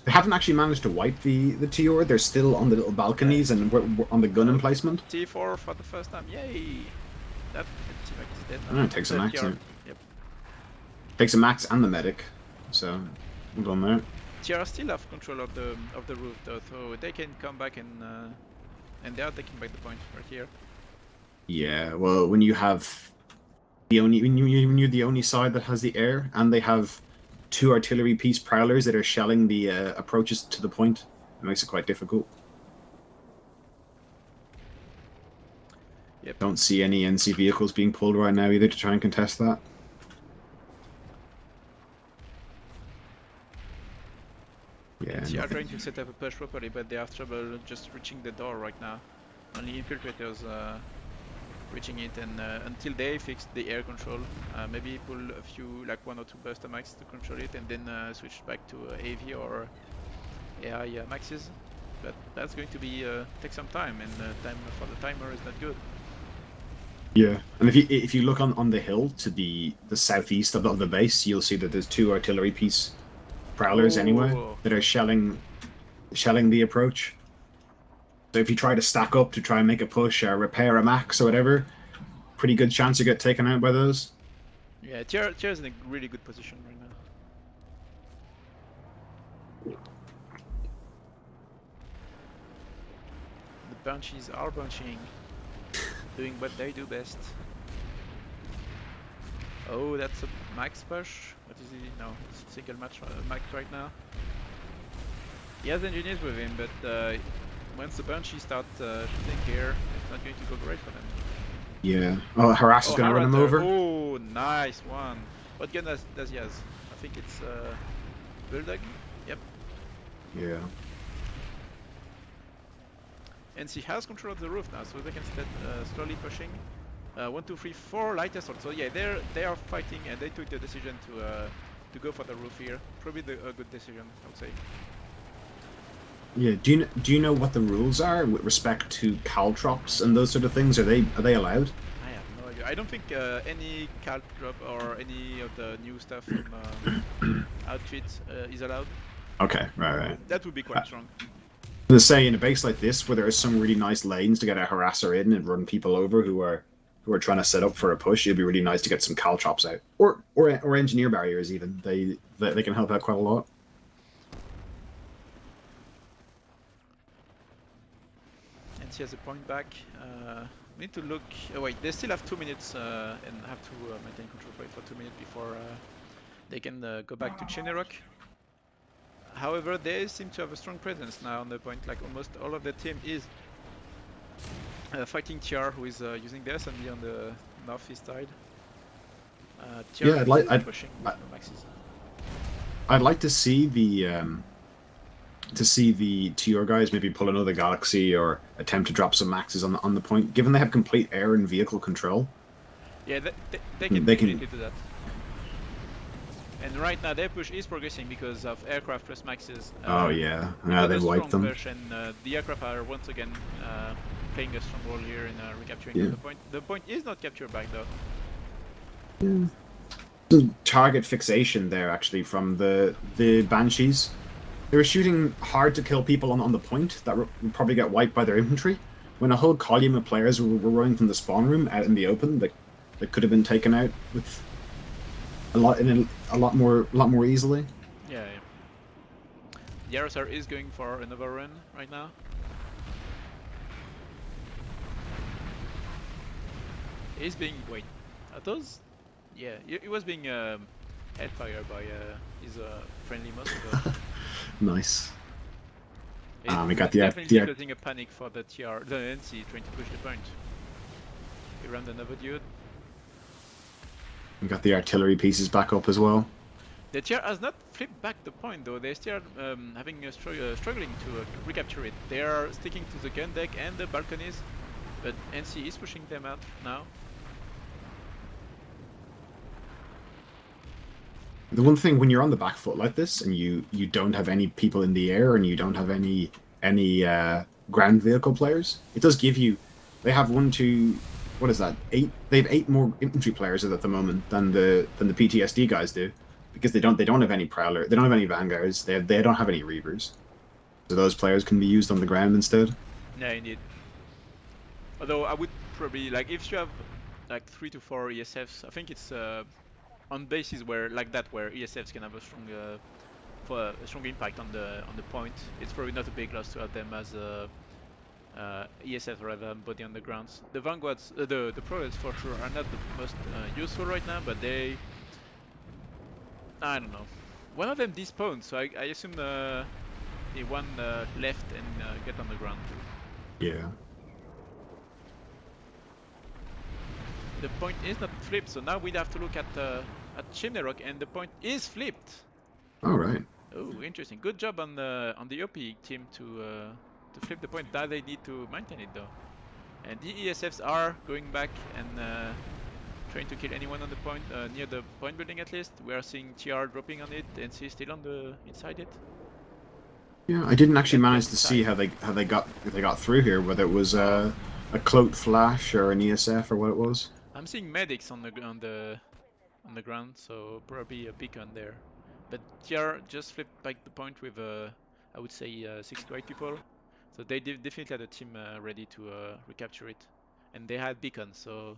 haven't actually managed to wipe the TR. They're still on the little balconies and we're on the gun emplacement. T4 for the first time. Yay! That teammate is dead now. Oh, it takes a max. Yeah. Yep. Takes a max and the medic. So well done there. TR still have control of the roof though, so they can come back and they are taking back the point right here. Yeah, well, when you're the only side that has the air, and they have 2 artillery piece prowlers that are shelling the approaches to the point, it makes it quite difficult. Yep. Don't see any NC vehicles being pulled right now either to try and contest that. Yeah. They are trying to set up a push properly, but they have trouble just reaching the door right now. Only infiltrators reaching it, and until they fix the air control, maybe pull a few, like 1 or 2 Buster Max to control it, and then switch back to AV or AI Maxes. But that's going to be take some time, and time for the timer is not good. Yeah, and if you look on the hill to the southeast of the base, you'll see that there's 2 artillery piece prowlers anyway that are shelling the approach. So if you try to stack up to try and make a push or repair a max or whatever, pretty good chance you get taken out by those. Yeah, TR is in a really good position right now. The Banshees are bunching, doing what they do best. Oh, that's a max push. What is he? No, it's a single match max right now. He has engineers with him, but once the Banshee start shooting here, it's not going to go great for them. Yeah. Oh, Harass is going to run him over. Oh, nice one. What gun does he has? I think it's Bulldog. Yep. Yeah. And he has control of the roof now, so they can start slowly pushing. 1, 2, 3, 4 light assault. So yeah, they are fighting, and they took the decision to go for the roof here. Probably a good decision, I would say. Yeah. Do you know what the rules are with respect to caltrops and those sort of things? Are they allowed? I have no idea. I don't think any caltrop or any of the new stuff from outfits is allowed. Okay. Right. That would be quite strong. To say in a base like this, where there are some really nice lanes to get a harasser in and run people over who are trying to set up for a push, it'd be really nice to get some caltrops out, or engineer barriers even. They can help out quite a lot. And she has a point back. We need to look. Oh wait, they still have 2 minutes and have to maintain control rate for 2 minutes before they can go back to Chenerock. However, they seem to have a strong presence now on the point. Like almost all of the team is fighting TR, who is using the SMD on the northeast side. TR yeah, pushing maxes. I'd like to see the TR guys maybe pull another Galaxy or attempt to drop some maxes on the point, given they have complete air and vehicle control. Yeah, they can do that. And right now their push is progressing because of aircraft plus maxes. Oh yeah, they've wiped them. Push, and the aircraft are once again playing a strong role here in recapturing the point. The point is not captured back though. Yeah. Some target fixation there actually from the Banshees. They were shooting hard to kill people on the point that would probably get wiped by their infantry. When a whole column of players were running from the spawn room out in the open, that could have been taken out with a lot more easily. Yeah. The RSR is going for another run right now. He's being wait. Are those? Yeah, he was being hellfire by his friendly Moscow. Nice. It's We got the definitely causing a panic for the NC trying to push the point. He rammed another dude. We got the artillery pieces back up as well. The TR has not flipped back the point though. They're still having struggling to recapture it. They are sticking to the gun deck and the balconies, but NC is pushing them out now. The one thing when you're on the back foot like this and you don't have any people in the air and you don't have any ground vehicle players, it does give you. They have 1, 2, what is that? 8. They have 8 more infantry players at the moment than the PTSD guys do, because they don't have any prowler. They don't have any vanguards. They don't have any reavers. So those players can be used on the ground instead. Yeah, indeed. Although I would probably like if you have like 3 to 4 ESFs, I think it's on bases where like that where ESFs can have a strong impact on the point. It's probably not a big loss to have them as ESF rather than body on the grounds. The vanguards, the proles for sure are not the most useful right now, but I don't know. One of them despawned, so I assume the one left and get on the ground too. Yeah. The point is not flipped, so now we'd have to look at Chimney Rock, and the point is flipped. All right. Oh, interesting. Good job on the OP team to flip the point. Now they need to maintain it though. And the ESFs are going back and trying to kill anyone on the point near the point building at least. We are seeing TR dropping on it, and NC still on the inside it. Yeah, I didn't actually manage to see how they got through here. Whether it was a cloaked flash or an ESF or what it was. I'm seeing medics on the ground, so probably a beacon there. But TR just flipped back the point with I would say 6 to 8 people. So they definitely had a team ready to recapture it, and they had beacons. So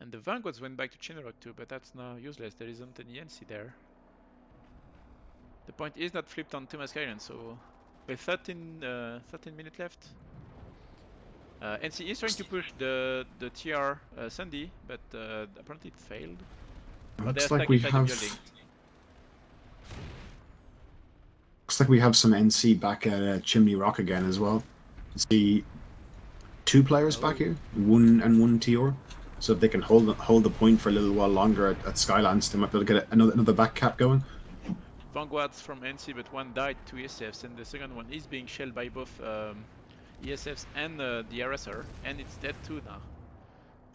and the vanguards went back to Chinrock too, but that's now useless. There isn't any NC there. The point is not flipped on Tumask Island, so with 13 minutes left. NC is trying to push the TR Sandy, but apparently it failed. Looks like we have. Looks like we have some NC back at Chimney Rock again as well. See, 2 players back here, 1 TR. So if they can hold the point for a little while longer at Skylands, they might be able to get another back cap going. Vanguards from NC, but one died, 2 ESFs, and the second one is being shelled by both ESFs and the RSR, and it's dead too now.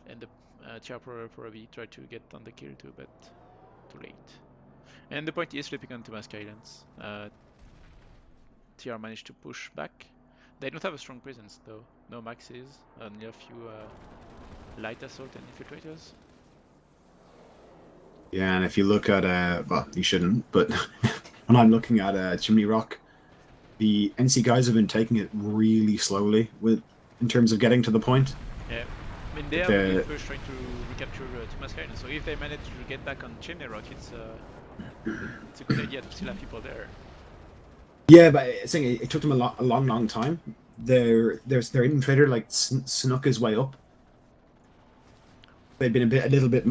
And the TR probably tried to get on the kill too, but too late. And the point is flipping onto Mask Islands. TR managed to push back. They don't have a strong presence though. No maxes, only a few light assault and infiltrators. Yeah, and if you look at well, you shouldn't, but when I'm looking at Chimney Rock, the NC guys have been taking it really slowly in terms of getting to the point. Yeah, I mean they are first trying to recapture Tumask Island, so if they manage to get back on Chimney Rock, it's a good idea to still have people there. Yeah, but I think it took them a long time. Their infiltrator like snuck his way up. They'd been a little bit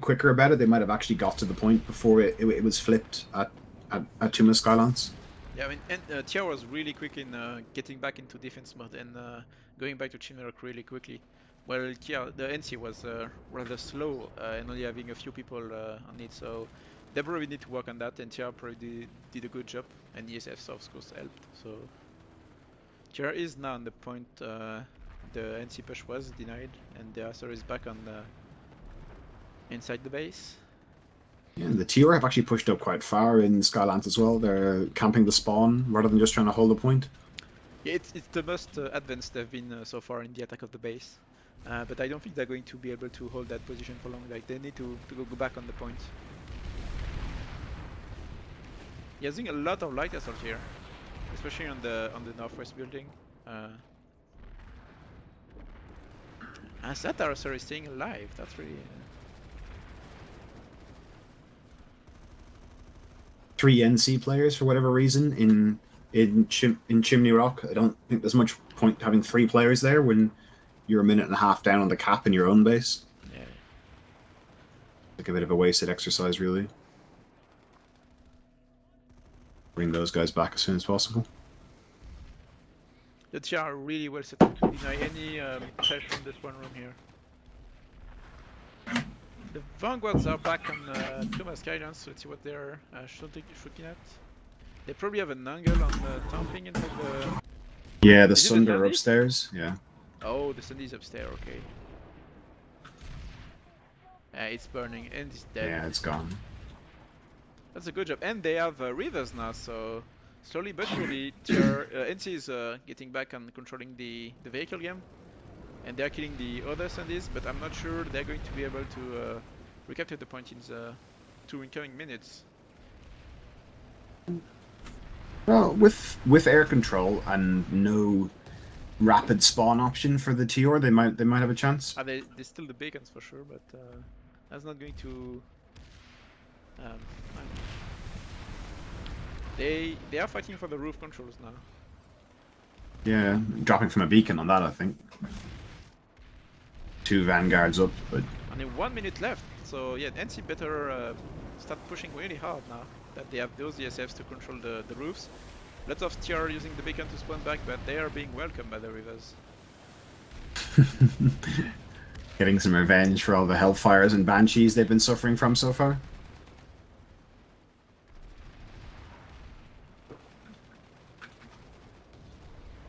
quicker about it. They might have actually got to the point before it was flipped at Tumask Skylands. Yeah, I mean, and TR was really quick in getting back into defense mode and going back to Chimney Rock really quickly. While the NC was rather slow and only having a few people on it, so they probably need to work on that, and TR probably did a good job, and ESF of course helped. So TR is now on the point. The NC push was denied, and the RSR is back on inside the base. Yeah, and the TR have actually pushed up quite far in Skylands as well. They're camping the spawn rather than just trying to hold the point. Yeah, it's the most advanced they've been so far in the attack of the base. But I don't think they're going to be able to hold that position for long. Like they need to go back on the point. Yeah, using a lot of light assault here, especially on the northwest building. As that RSR is staying alive, that's really. 3 NC players for whatever reason in in Chimney Rock. I don't think there's much point having 3 players there when you're a minute and a half down on the cap in your own base. Yeah. Like a bit of a wasted exercise, really. Bring those guys back as soon as possible. The TR are really well set up to deny any pressure from this one room here. The Vanguards are back on Thomas Guidance, so let's see what they're shooting at. They probably have an angle on tamping inside the... Yeah, the Is it the Sunder Sandy? upstairs, yeah. Oh, the Sandy's upstairs, okay. It's burning and it's dead. Yeah, it's gone. That's a good job. And they have Rivers now, so slowly but surely NC is getting back on controlling the vehicle game. And they're killing the other Sandys, but I'm not sure they're going to be able to recapture the point in the 2 incoming minutes. Well, with air control and no rapid spawn option for the TR, they might have a chance. They still the beacons for sure, but that's not going to. They are fighting for the roof controls now. Yeah, dropping from a beacon on that, I think. 2 vanguards up, but Only 1 minute left, so yeah, NC better start pushing really hard now that they have those ESFs to control the roofs. Lots of TR using the beacon to spawn back, but they are being welcomed by the Rivers. getting some revenge for all the Hellfires and Banshees they've been suffering from so far.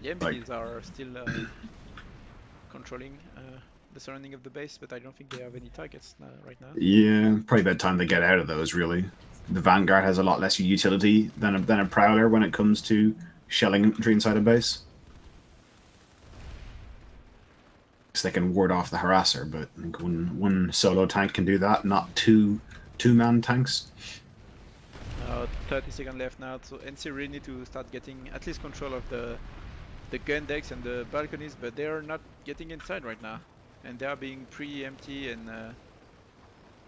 The MPs are still controlling the surrounding of the base, but I don't think they have any targets right now. Yeah, probably about time they get out of those, really. The Vanguard has a lot less utility than a Prowler when it comes to shelling infantry inside a base. So they can ward off the Harasser, but I think one solo tank can do that, not two-man tanks. 30 seconds left now, so NC really need to start getting at least control of the gun decks and the balconies, but they are not getting inside right now. And they are being pre-empty and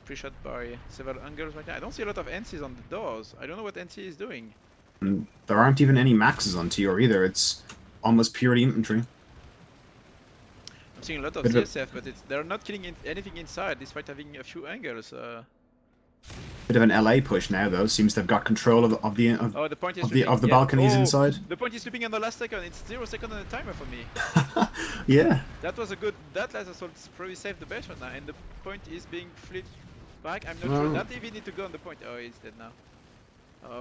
pre-shot by several angles right now. I don't see a lot of NCs on the doors. I don't know what NC is doing. And there aren't even any maxes on TR either. It's almost purely infantry. I'm seeing a lot of CSF, but they're not killing anything inside, despite having a few angles. Bit of an LA push now, though. Seems they've got control of the balconies inside. The point is slipping on the last second. It's 0 seconds on the timer for me. Yeah. That was a good. That last assault probably saved the base right now, and the point is being flipped back. I'm not sure that they even need to go on the point. Oh, he's dead now.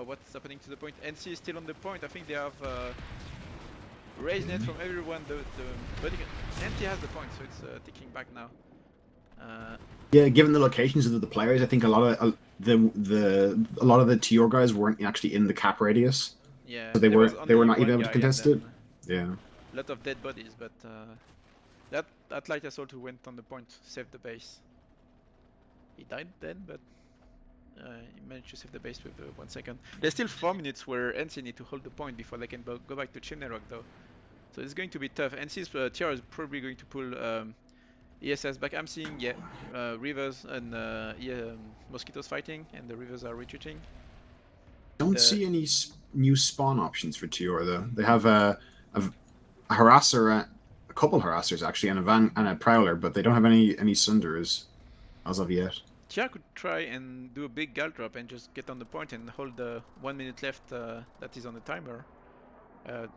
What's happening to the point? NC is still on the point. I think they have raised net from everyone. But NC has the point, so it's ticking back now. Yeah, given the locations of the players, I think a lot of the TR guys weren't actually in the cap radius. Yeah, so they were not even able to contest it. Yeah. A lot of dead bodies, but that light assault who went on the point saved the base. He died then, but he managed to save the base with 1 second. There's still 4 minutes where NC need to hold the point before they can go back to Chimney Rock, though. So it's going to be tough. NC's TR is probably going to pull ESS back. I'm seeing Rivers and Mosquitoes fighting, and the Rivers are retreating. Don't see any new spawn options for TR though. They have a Harasser, a couple Harassers actually, and a Prowler, but they don't have any Sunders as of yet. TR could try and do a big gal drop and just get on the point and hold the 1 minute left that is on the timer.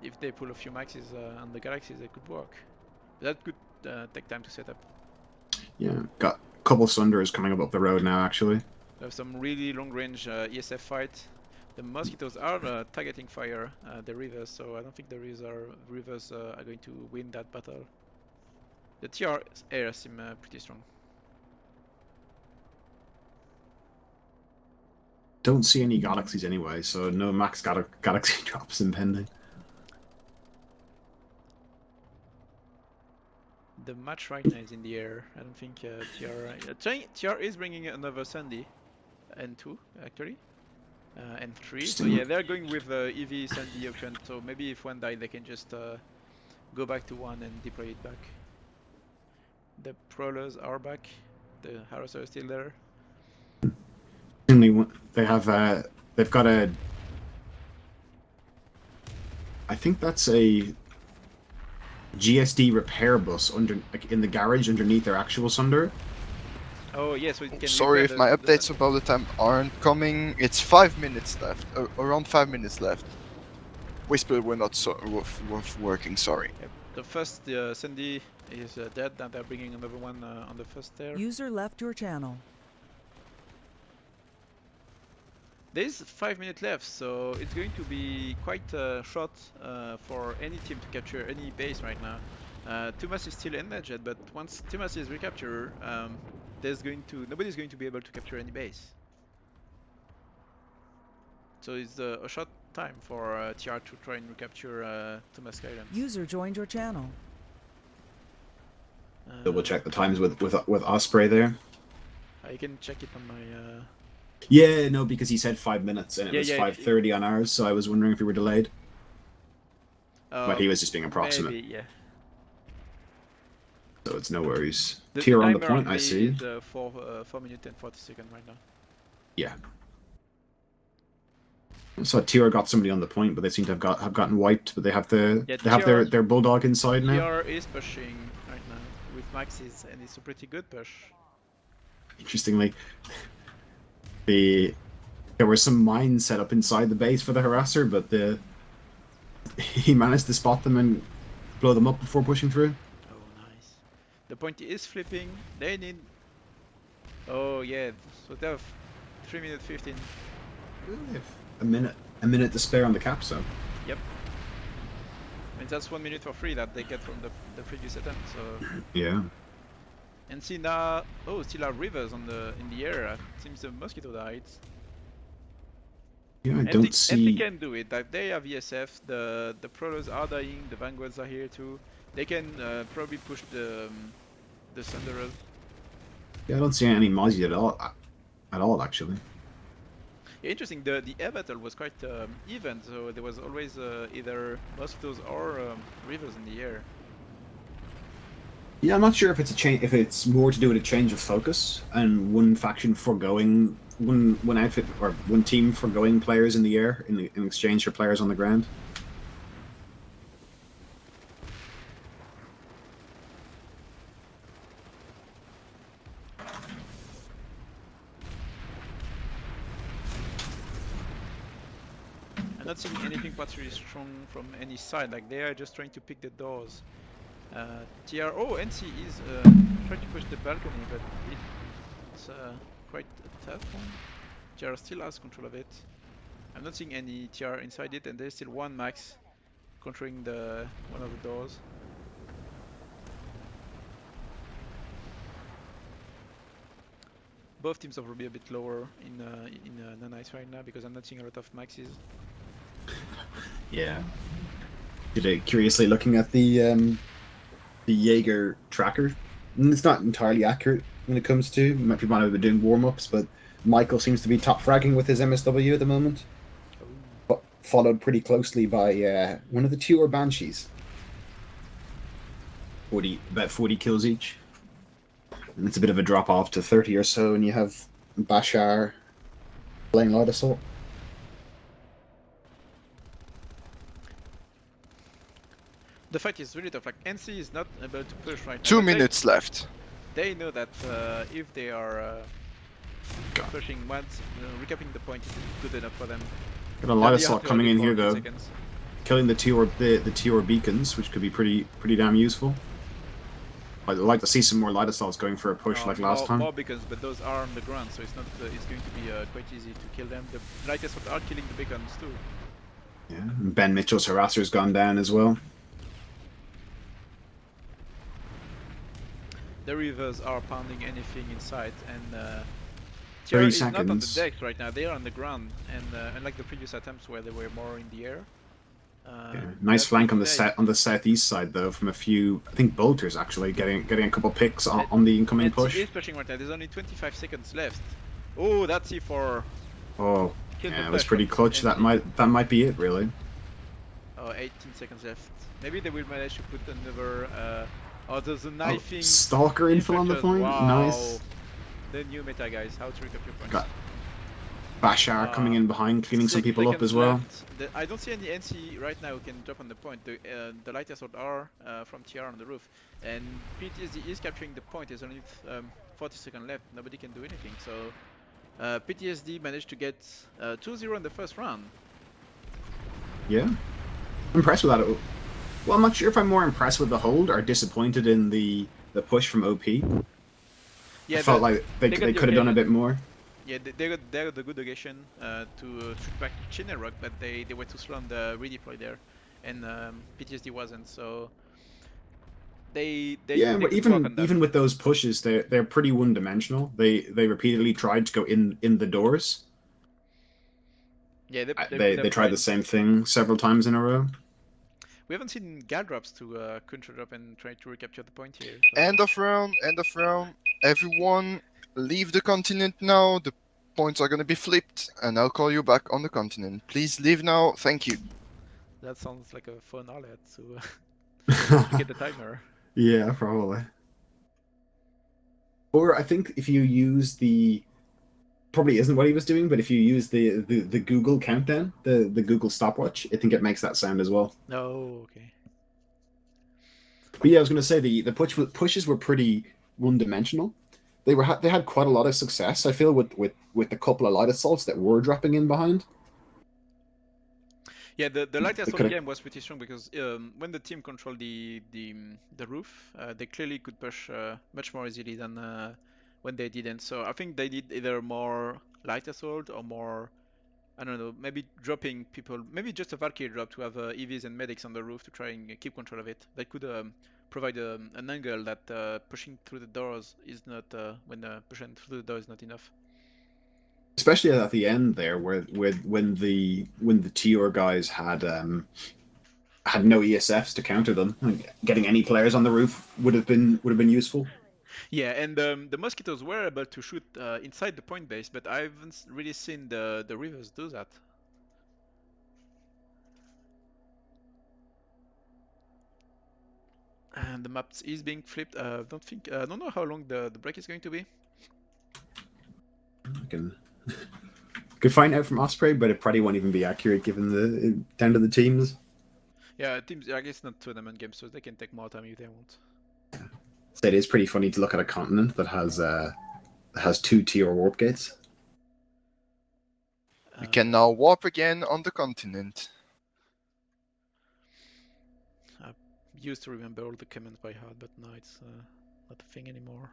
If they pull a few maxes on the galaxies, it could work. That could take time to set up. Yeah, got a couple Sunders coming up the road now, actually. We have some really long-range ESF fight. The Mosquitoes are targeting fire the Rivers, so I don't think the Rivers are going to win that battle. The TR air seem pretty strong. Don't see any galaxies anyway, so no max galaxy drops impending. The match right now is in the air. I don't think TR is bringing another Sandy and 2 actually, and 3. So yeah, they're going with the EV Sandy option. So maybe if one died, they can just go back to 1 and deploy it back. The Prowlers are back. The Harasser is still there. They have they've got a I think that's a GSD repair bus under, like, in the garage underneath their actual Sunder. Oh yeah, so it can. Sorry if my updates about the time aren't coming. It's 5 minutes left. Around 5 minutes left. Whisper were not worth working. Sorry. Yep. The first Sandy is dead. Now they're bringing another one on the first there. User left your channel. There's 5 minutes left, so it's going to be quite short for any team to capture any base right now. Thomas is still engaged, but once Thomas is recaptured, nobody's going to be able to capture any base. So it's a short time for TR to try and recapture Thomas Island. User joined your channel. Double check the times with Osprey there. I can check it on my. Yeah, no, because he said 5 minutes and it was yeah, 5:30 on ours, so I was wondering if we were delayed. But he was just being approximate. Maybe, yeah. So it's no worries. The Tier on the timer point, I me see. Is 4 minutes and 40 seconds right now. Yeah. I saw Tier got somebody on the point, but they seem to have gotten wiped. But they have their bulldog inside now. TR is pushing right now with Maxis, and it's a pretty good push. Interestingly, there were some mines set up inside the base for the harasser, but he managed to spot them and blow them up before pushing through. Oh, nice. The point is flipping. They need. Oh yeah, so they have 3 minutes 15. A minute to spare on the capstone. Yep. And that's 1 minute for free that they get from the previous attempt. So. Yeah. And see now, still are rivers in the air. Seems the mosquito died. Yeah, I and don't see. And they can do it. Like they have ESF. The Prolos are dying. The Vanguards are here too. They can probably push the Thunderers. Yeah, I don't see any Mozzie at all actually. Yeah, interesting. The air battle was quite even. So there was always either mosquitoes or rivers in the air. Yeah, I'm not sure if it's more to do with a change of focus and one faction foregoing one outfit or one team foregoing players in the air in exchange for players on the ground. I'm not seeing anything particularly strong from any side. Like they are just trying to pick the doors. TR. Oh, NC is trying to push the balcony, but it's quite a tough one. TR still has control of it. I'm not seeing any TR inside it, and there's still one Max controlling one of the doors. Both teams are probably a bit lower in Nanice right now because I'm not seeing a lot of Maxes. Yeah. Today, curiously looking at the Jaeger tracker, and it's not entirely accurate when it comes to. People might have been doing warm-ups, but Michael seems to be top fragging with his MSW at the moment, but followed pretty closely by one of the two Banshees. About 40 kills each, and it's a bit of a drop off to 30 or so, and you have Bashar playing Light Assault. The fight is really tough. Like NC is not able to push right now. 2 minutes left. They know that if they are pushing once, recapping the point is good enough for them. Got a Light Assault coming in here though, killing the T-Or beacons, which could be pretty damn useful. I'd like to see some more Light Assaults going for a push like last time. More beacons, but those are on the ground, so it's not. It's going to be quite easy to kill them. The Light Assault are killing the beacons too. Yeah, and Ben Mitchell's harasser's gone down as well. The rivers are pounding anything in sight, and 30 is seconds. not on the decks right now. They are on the ground, and unlike the previous attempts where they were more in the air. Yeah, nice flank on the southeast side though, from a few. I think bolters actually getting a couple picks on the incoming push. It is pushing right now. There's only 25 seconds left. Oh, that's C4. Oh, yeah, it was pretty clutch. That might be it really. Oh, 18 seconds left. Maybe they will manage to put another. Oh, there's a knifing. Stalker infill on the point. Wow. Nice. The new meta, guys. How to recap your points. Bashar coming in behind, cleaning some people up as well. I don't see any NC right now who can drop on the point. The light assault are from TR on the roof, and PTSD is capturing the point. There's only 40 seconds left. Nobody can do anything. So PTSD managed to get 2-0 in the first round. Yeah, I'm impressed with that. Well, I'm not sure if I'm more impressed with the hold or disappointed in the push from OP. Yeah, I felt like they could have done a bit more. Yeah, they got the good occasion to shoot back Chine Rock, but they were too slow on the redeploy there, and PTSD wasn't. So they but even with those pushes, they're pretty one-dimensional. They repeatedly tried to go in the doors. Yeah, they tried the same thing several times in a row. We haven't seen gal drops to control drop and try to recapture the point here. So. End of round. Everyone, leave the continent now. The points are gonna be flipped, and I'll call you back on the continent. Please leave now. Thank you. That sounds like a fun alert to get the timer. Yeah, probably. Or I think if you use probably isn't what he was doing, but if you use the Google countdown, the Google stopwatch, I think it makes that sound as well. Oh, okay. But yeah, I was going to say the pushes were pretty one-dimensional. They had quite a lot of success, I feel, with the couple of light assaults that were dropping in behind. Yeah, the light assault game was pretty strong because when the team controlled the roof, they clearly could push much more easily than when they didn't. So I think they did either more light assault or more, I don't know, maybe dropping people, maybe just a Valkyrie drop to have EVs and medics on the roof to try and keep control of it. That could provide an angle that pushing through the doors is not, when pushing through the door is not enough. Especially at the end there, when the TR guys had no ESFs to counter them, getting any players on the roof would have been useful. Yeah, and the Mosquitoes were able to shoot inside the point base, but I haven't really seen the Rivers do that. And the map is being flipped. I don't know how long the break is going to be. Could find out from Osprey, but it probably won't even be accurate given down to the teams. Yeah, teams. I guess not tournament games, so they can take more time if they want. So it is pretty funny to look at a continent that has 2 TR warp gates. We can now warp again on the continent. I used to remember all the commands by heart, but now it's not a thing anymore.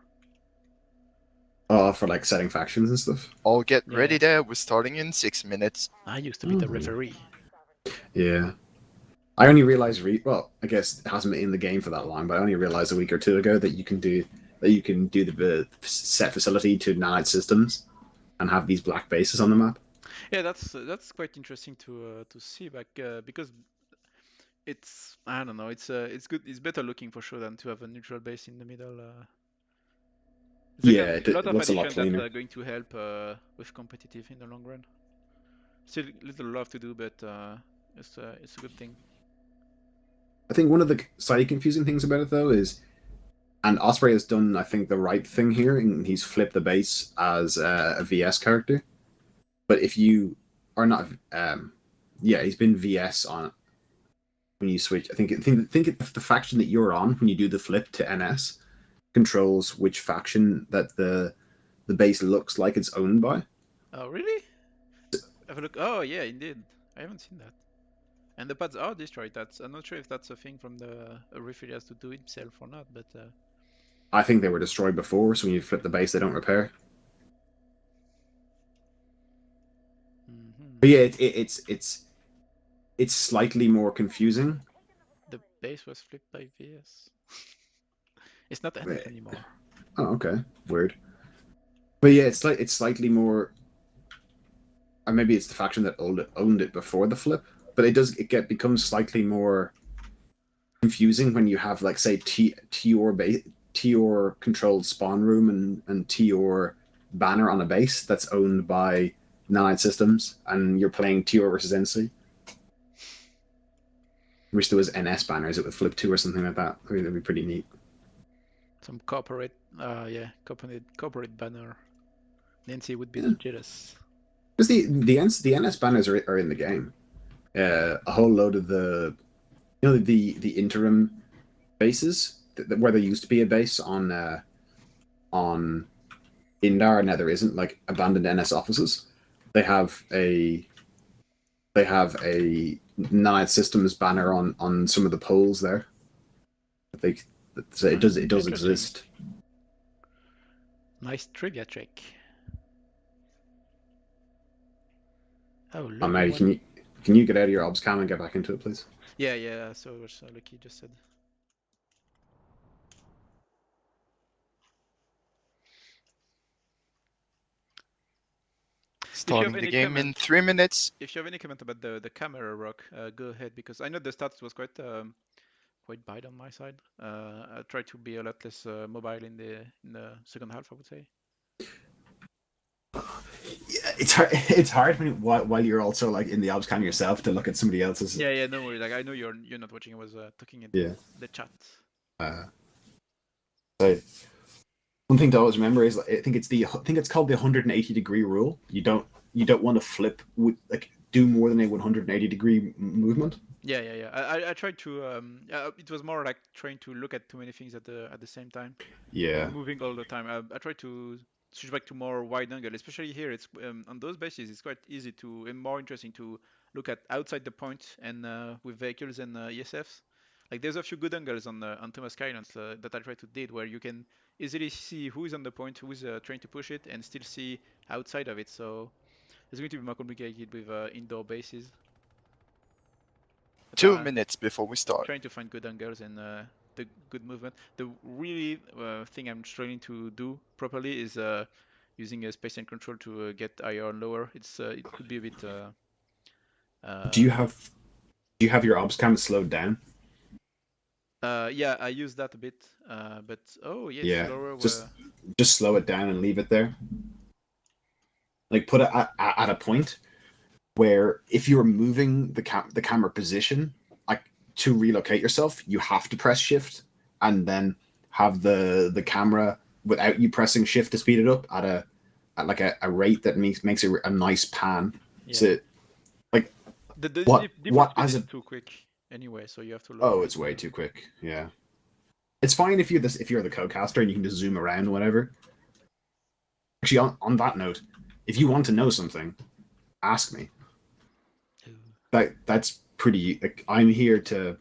Oh, for like setting factions and stuff. All get ready there. We're starting in 6 minutes. I used to be the referee. Yeah. I only realized, well, I guess it hasn't been in the game for that long, but I only realized a week or two ago that you can do the set facility to nanite systems and have these black bases on the map. Yeah, that's quite interesting to see back because it's, I don't know, it's good, it's better looking for sure than to have a neutral base in the middle. Yeah, a lot of looks a lot addition cleaner. that's going to help with competitive in the long run. Still little love to do, but it's a good thing. I think one of the slightly confusing things about it though is, and Osprey has done, I think, the right thing here, and he's flipped the base as a VS character. But if you are not, he's been VS on when you switch. I think the faction that you're on when you do the flip to NS controls which faction that the base looks like it's owned by. Oh really? Have a look. Oh yeah, indeed. I haven't seen that. And the pads are destroyed. I'm not sure if that's a thing from the referee has to do himself or not, but I think they were destroyed before, so when you flip the base, they don't repair. But yeah, it's slightly more confusing. The base was flipped by VS. It's not NF anymore. Oh, okay, weird. But yeah, it's slightly more. Or maybe it's the faction that owned it before the flip. But it becomes slightly more confusing when you have, like, say, TR controlled spawn room and TR banner on a base that's owned by nanite systems, and you're playing TR versus NC. I wish there was NS banners it would flip to or something like that. I mean, that'd be pretty neat. Some corporate banner. Nancy would be jealous. Because the NS banners are in the game. A whole load of the the interim bases where there used to be a base on Indar, now there isn't, like abandoned NS offices. They have a Nanite Systems banner on some of the poles there. So it does exist. Nice trivia trick. Oh, look. Mate, can you get out of your obs cam and get back into it, please? Yeah. So like you just said. Starting the game in 3 minutes. If you have any comment about the camera, Rock, go ahead, because I know the stats was quite bad on my side. I try to be a lot less mobile in the second half, I would say. Yeah, it's hard. It's hard while you're also like in the obs cam yourself to look at somebody else's. Yeah, no worry. Like I know you're not watching. I was talking in the chat. So one thing to always remember is I think it's called the 180-degree rule. You don't want to flip do more than a 180-degree movement. Yeah. I tried to. It was more like trying to look at too many things at the same time. Yeah. Moving all the time. I tried to switch back to more wide angle, especially here. It's on those bases. It's quite easy to and more interesting to look at outside the point and with vehicles and ESFs. Like there's a few good angles on Thomas Islands that I try to did where you can easily see who is on the point, who is trying to push it, and still see outside of it. So it's going to be more complicated with indoor bases. 2 minutes before we start. Trying to find good angles and the good movement. The really thing I'm struggling to do properly is using a space and control to get higher and lower. It could be a bit. Do you have your obs cam slowed down? Yeah, I use that a bit, but yeah, slower. Just slow it down and leave it there. Like put it at a point where if you're moving the camera position, like to relocate yourself, you have to press shift and then have the camera without you pressing shift to speed it up at a rate that makes it a nice pan. Yeah. So like what as a too quick anyway, so you have to. Oh, it's way too quick. Yeah, it's fine if you're the co-caster and you can just zoom around or whatever. Actually, on that note, if you want to know something, ask me. That's pretty. Like, I'm here to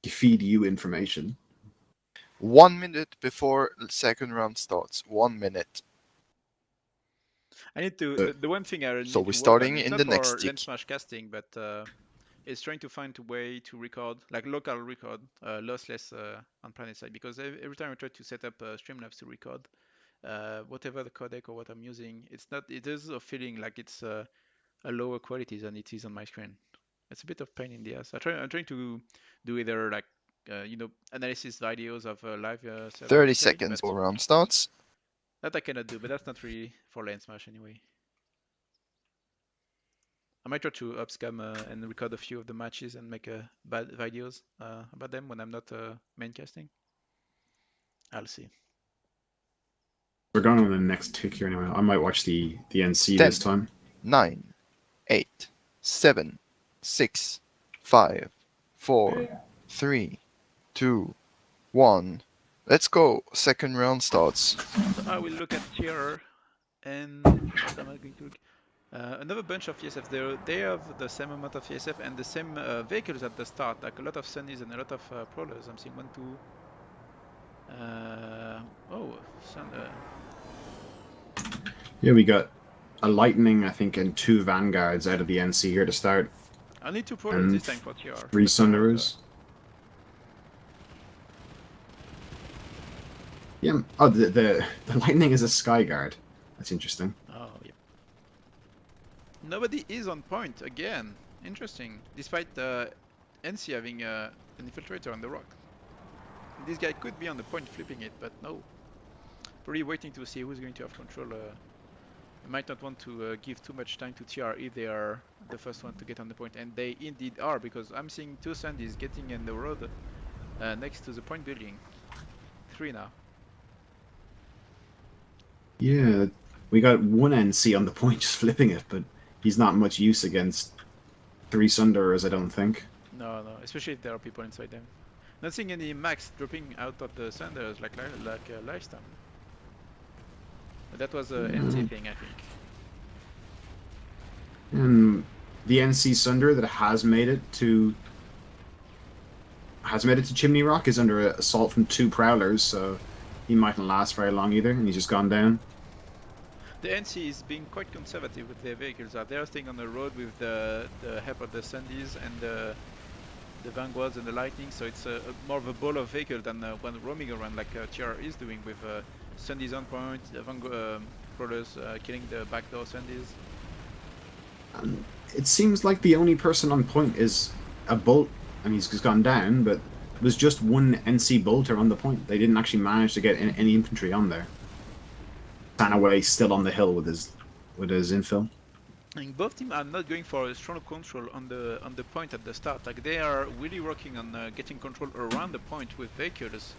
feed you information. 1 minute before second round starts. 1 minute. I need to. The one thing I need so we're to starting work on, in the next tick. Lanesmash casting, but is trying to find a way to record, like local record, lossless on planet side. Because every time I try to set up Streamlabs to record, whatever the codec or what I'm using, it is a feeling like it's a lower quality than it is on my screen. It's a bit of pain in the ass. I'm trying to do either like analysis videos of live 30 seconds before round starts. That I cannot do, but that's not really for Lanesmash anyway. I might try to upscam and record a few of the matches and make bad videos about them when I'm not main casting. I'll see. We're going on the next tick here anyway. I might watch the NC 10, this time. 9, 8, 7, 6, 5, 4, 3, 2, 1. Let's go. Second round starts. So I will look at tier and what am I going to look? Another bunch of ESF. They have the same amount of ESF and the same vehicles at the start. Like a lot of Sunnies and a lot of Prowlers. I'm seeing 1, 2. Yeah, we got a Lightning, I think, and 2 Vanguards out of the NC here to start. I need 2 Prowlers this time for TR. 3 Sunderoos. Yeah. Oh, the Lightning is a Skyguard. That's interesting. Oh, yeah. Nobody is on point again. Interesting. Despite NC having an infiltrator on the rock. This guy could be on the point flipping it, but no. Probably waiting to see who's going to have control. I might not want to give too much time to TR if they are the first one to get on the point, and they indeed are, because I'm seeing 2 Sandies getting in the road next to the point building. 3 now. Yeah, we got 1 NC on the point just flipping it, but he's not much use against 3 Sunderers, I don't think. No, especially if there are people inside them. Not seeing any max dropping out of the Sanders like last time. That was a NC thing, I think. And the NC Sunder that has made it to Chimney Rock is under assault from 2 Prowlers, so he mightn't last very long either, and he's just gone down. The NC is being quite conservative with their vehicles. They are staying on the road with the help of the Sundies and the Vanguards and the Lightning, so it's more of a ball of vehicle than when roaming around like TR is doing with Sundies on point, Crawlers killing the backdoor Sundies. It seems like the only person on point is a Bolt, and he's just gone down, but it was just one NC Bolter on the point. They didn't actually manage to get any infantry on there. Sanaway still on the hill with his infill. And both teams are not going for a strong control on the point at the start. Like they are really working on getting control around the point with vehicles.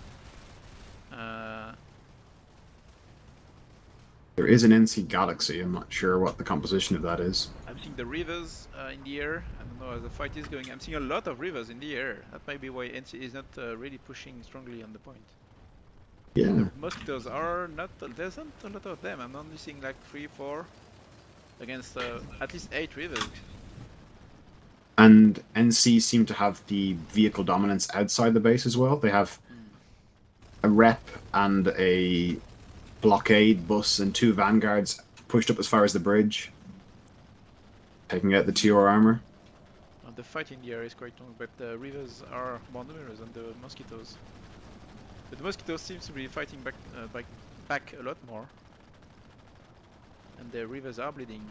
There is an NC Galaxy. I'm not sure what the composition of that is. I'm seeing the rivers in the air. I don't know how the fight is going. I'm seeing a lot of rivers in the air. That might be why NC is not really pushing strongly on the point. Yeah. The mosquitoes are not. There's not a lot of them. I'm only seeing like 3, 4 against at least 8 rivers. And NC seem to have the vehicle dominance outside the base as well. They have a rep and a blockade bus and 2 vanguards pushed up as far as the bridge, taking out the TR armor. The fight in the air is quite long, but the rivers are more numerous than the mosquitoes. But the mosquitoes seems to be fighting back a lot more, and the rivers are bleeding.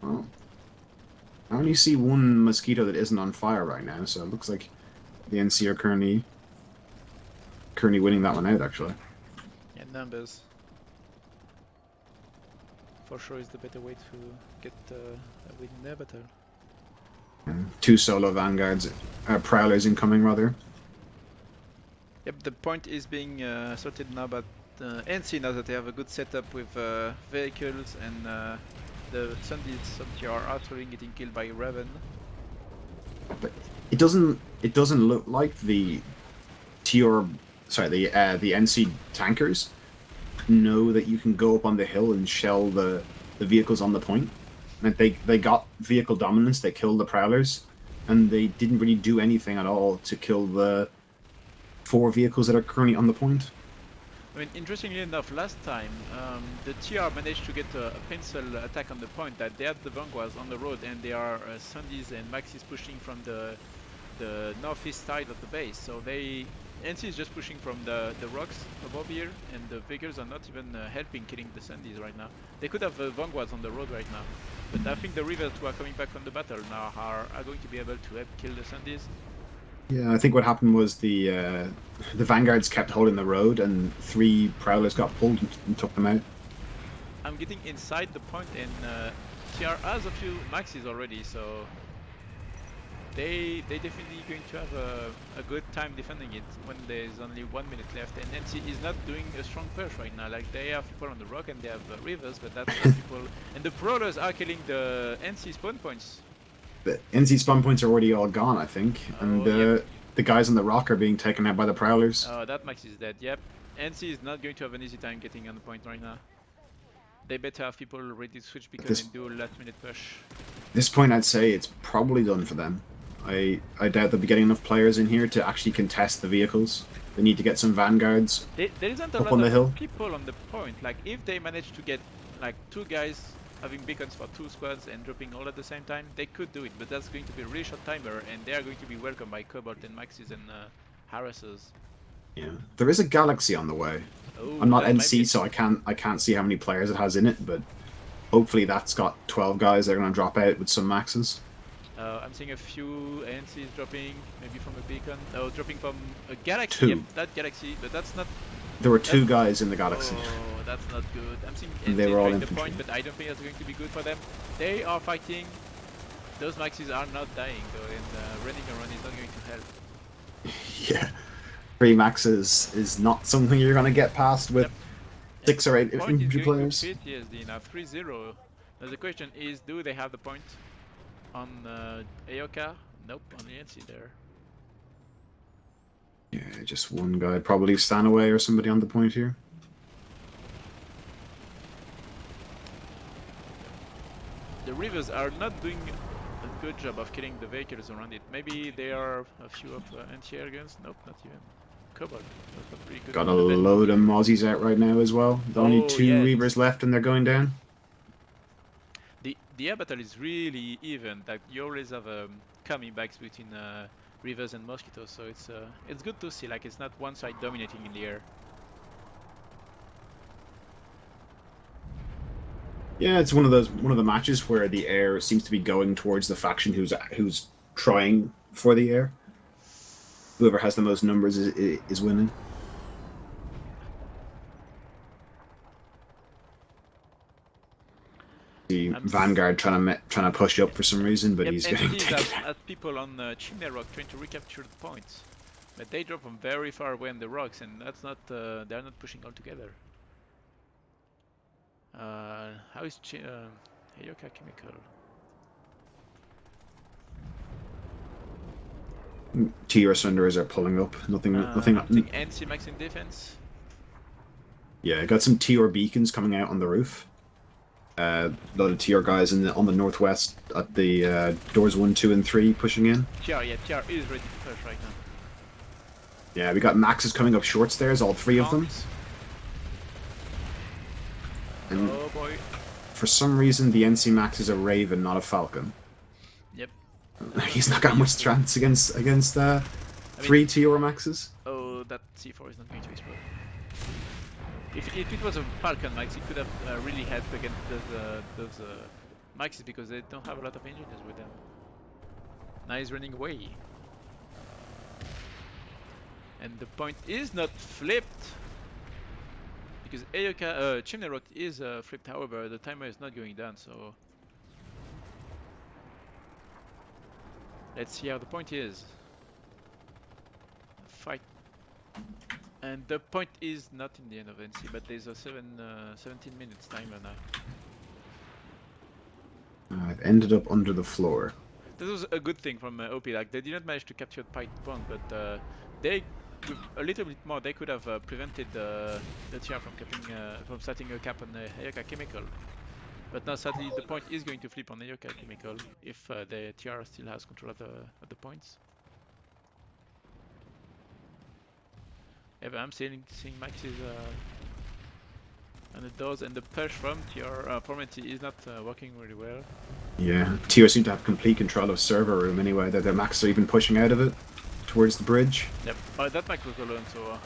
Oh. I only see one mosquito that isn't on fire right now, so it looks like the NC are currently winning that one out, actually. Yeah, numbers. For sure is the better way to get a win in their battle. 2 solo vanguards, prowlers incoming rather. Yep, the point is being sorted now, but NC now that they have a good setup with vehicles and the Sundies are actually getting killed by Raven. But it doesn't look like the NC tankers know that you can go up on the hill and shell the vehicles on the point. And they got vehicle dominance, they killed the prowlers, and they didn't really do anything at all to kill the 4 vehicles that are currently on the point. I mean, interestingly enough, last time the TR managed to get a pencil attack on the point that they had the Vanguards on the road, and they are Sundies and Maxis pushing from the northeast side of the base. So NC is just pushing from the rocks above here, and the vehicles are not even helping killing the Sundies right now. They could have Vanguards on the road right now, but I think the rivers who are coming back from the battle now are going to be able to help kill the Sundies. Yeah, I think what happened was the vanguards kept holding the road, and 3 prowlers got pulled and took them out. I'm getting inside the point, and TR has a few maxis already, so they definitely going to have a good time defending it when there's only 1 minute left. And NC is not doing a strong push right now. Like they have people on the rock and they have rivers, but that's not people. And the Prowlers are killing the NC spawn points. The NC spawn points are already all gone, I think, and yep. The guys on the rock are being taken out by the prowlers. Oh, that max is dead. Yep, NC is not going to have an easy time getting on the point right now. They better have people ready to switch because they do a last minute push. At this point, I'd say it's probably done for them. I doubt they'll be getting enough players in here to actually contest the vehicles. They need to get some vanguards there isn't a up lot on the of hill. people on the point. Like if they manage to get like 2 guys having beacons for 2 squads and dropping all at the same time, they could do it, but that's going to be a really short timer, and they are going to be welcomed by Cobalt and Maxis and harassers. Yeah, there is a Galaxy on the way. Oh, I'm not NC, so I can't see how many players it has in it, but hopefully that's got 12 guys that are going to drop out with some maxes. I'm seeing a few ANCs dropping, maybe from a beacon. Oh, dropping from a Galaxy. 2. Yep, that Galaxy, but that's not. There were 2 guys in the Galaxy. Oh, that's not good. I'm seeing And they were all trying the infantry. point, but I don't think that's going to be good for them. They are fighting. Those Maxis are not dying though, and running around is not going to help. Yeah, 3 maxes is not something you're going to get past with 6 or 8 Point is infantry going players. to PTSD now, 3-0. Now the question is, do they have the point on Aoka? Nope, only NC there. Yeah, just one guy, probably Stanaway or somebody on the point here. The Rivers are not doing a good job of killing the vehicles around it. Maybe there are a few of anti-air guns. Nope, not even. Cobalt. That's not pretty good. Got a load of Mozzies out right now as well. Only 2 Reavers left and they're going down. The air battle is really even. Like you always have coming backs between Rivers and Mosquitoes, so it's good to see. Like it's not one side dominating in the air. Yeah, it's one of the matches where the air seems to be going towards the faction who's trying for the air. Whoever has the most numbers is winning. The Vanguard trying to push up for some reason, but he's getting taken out. As people on Chimney Rock trying to recapture the points, but they drop from very far away in the rocks, and that's not they're not pushing all together. How is Heyoka Chemical? TR Sunderers are pulling up. Nothing. I think NC Max in defense. Yeah, got some TR beacons coming out on the roof. A lot of TR guys on the northwest at the doors 1, 2, and 3 pushing in. TR is ready to push right now. Yeah, we got Maxes coming up short stairs, all 3 of them. And oh boy. For some reason, the NC Max is a Raven, not a Falcon. Yep. He's not got much chance against 3 TR Maxes. Oh, that C4 is not going to explode. If it was a Falcon Max, it could have really helped against those Maxes because they don't have a lot of engineers with them. Now he's running away. And the point is not flipped. Because Aoka, Chimney Rock is flipped, however, the timer is not going down, so... Let's see how the point is. Fight. And the point is not in the end of NC, but there's a 17 minutes timer now. I've ended up under the floor. This was a good thing from OP, like they did not manage to capture the point, but they, with a little bit more, they could have prevented the TR from setting a cap on the Aoka Chemical. But now sadly the point is going to flip on Aoka Chemical if the TR still has control of the points. Yeah, but I'm seeing Max's on the doors, and the push from TR Formanty is not working really well. Yeah, TR seem to have complete control of server room anyway. Their Maxes are even pushing out of it towards the bridge. Yep, that Max was alone, so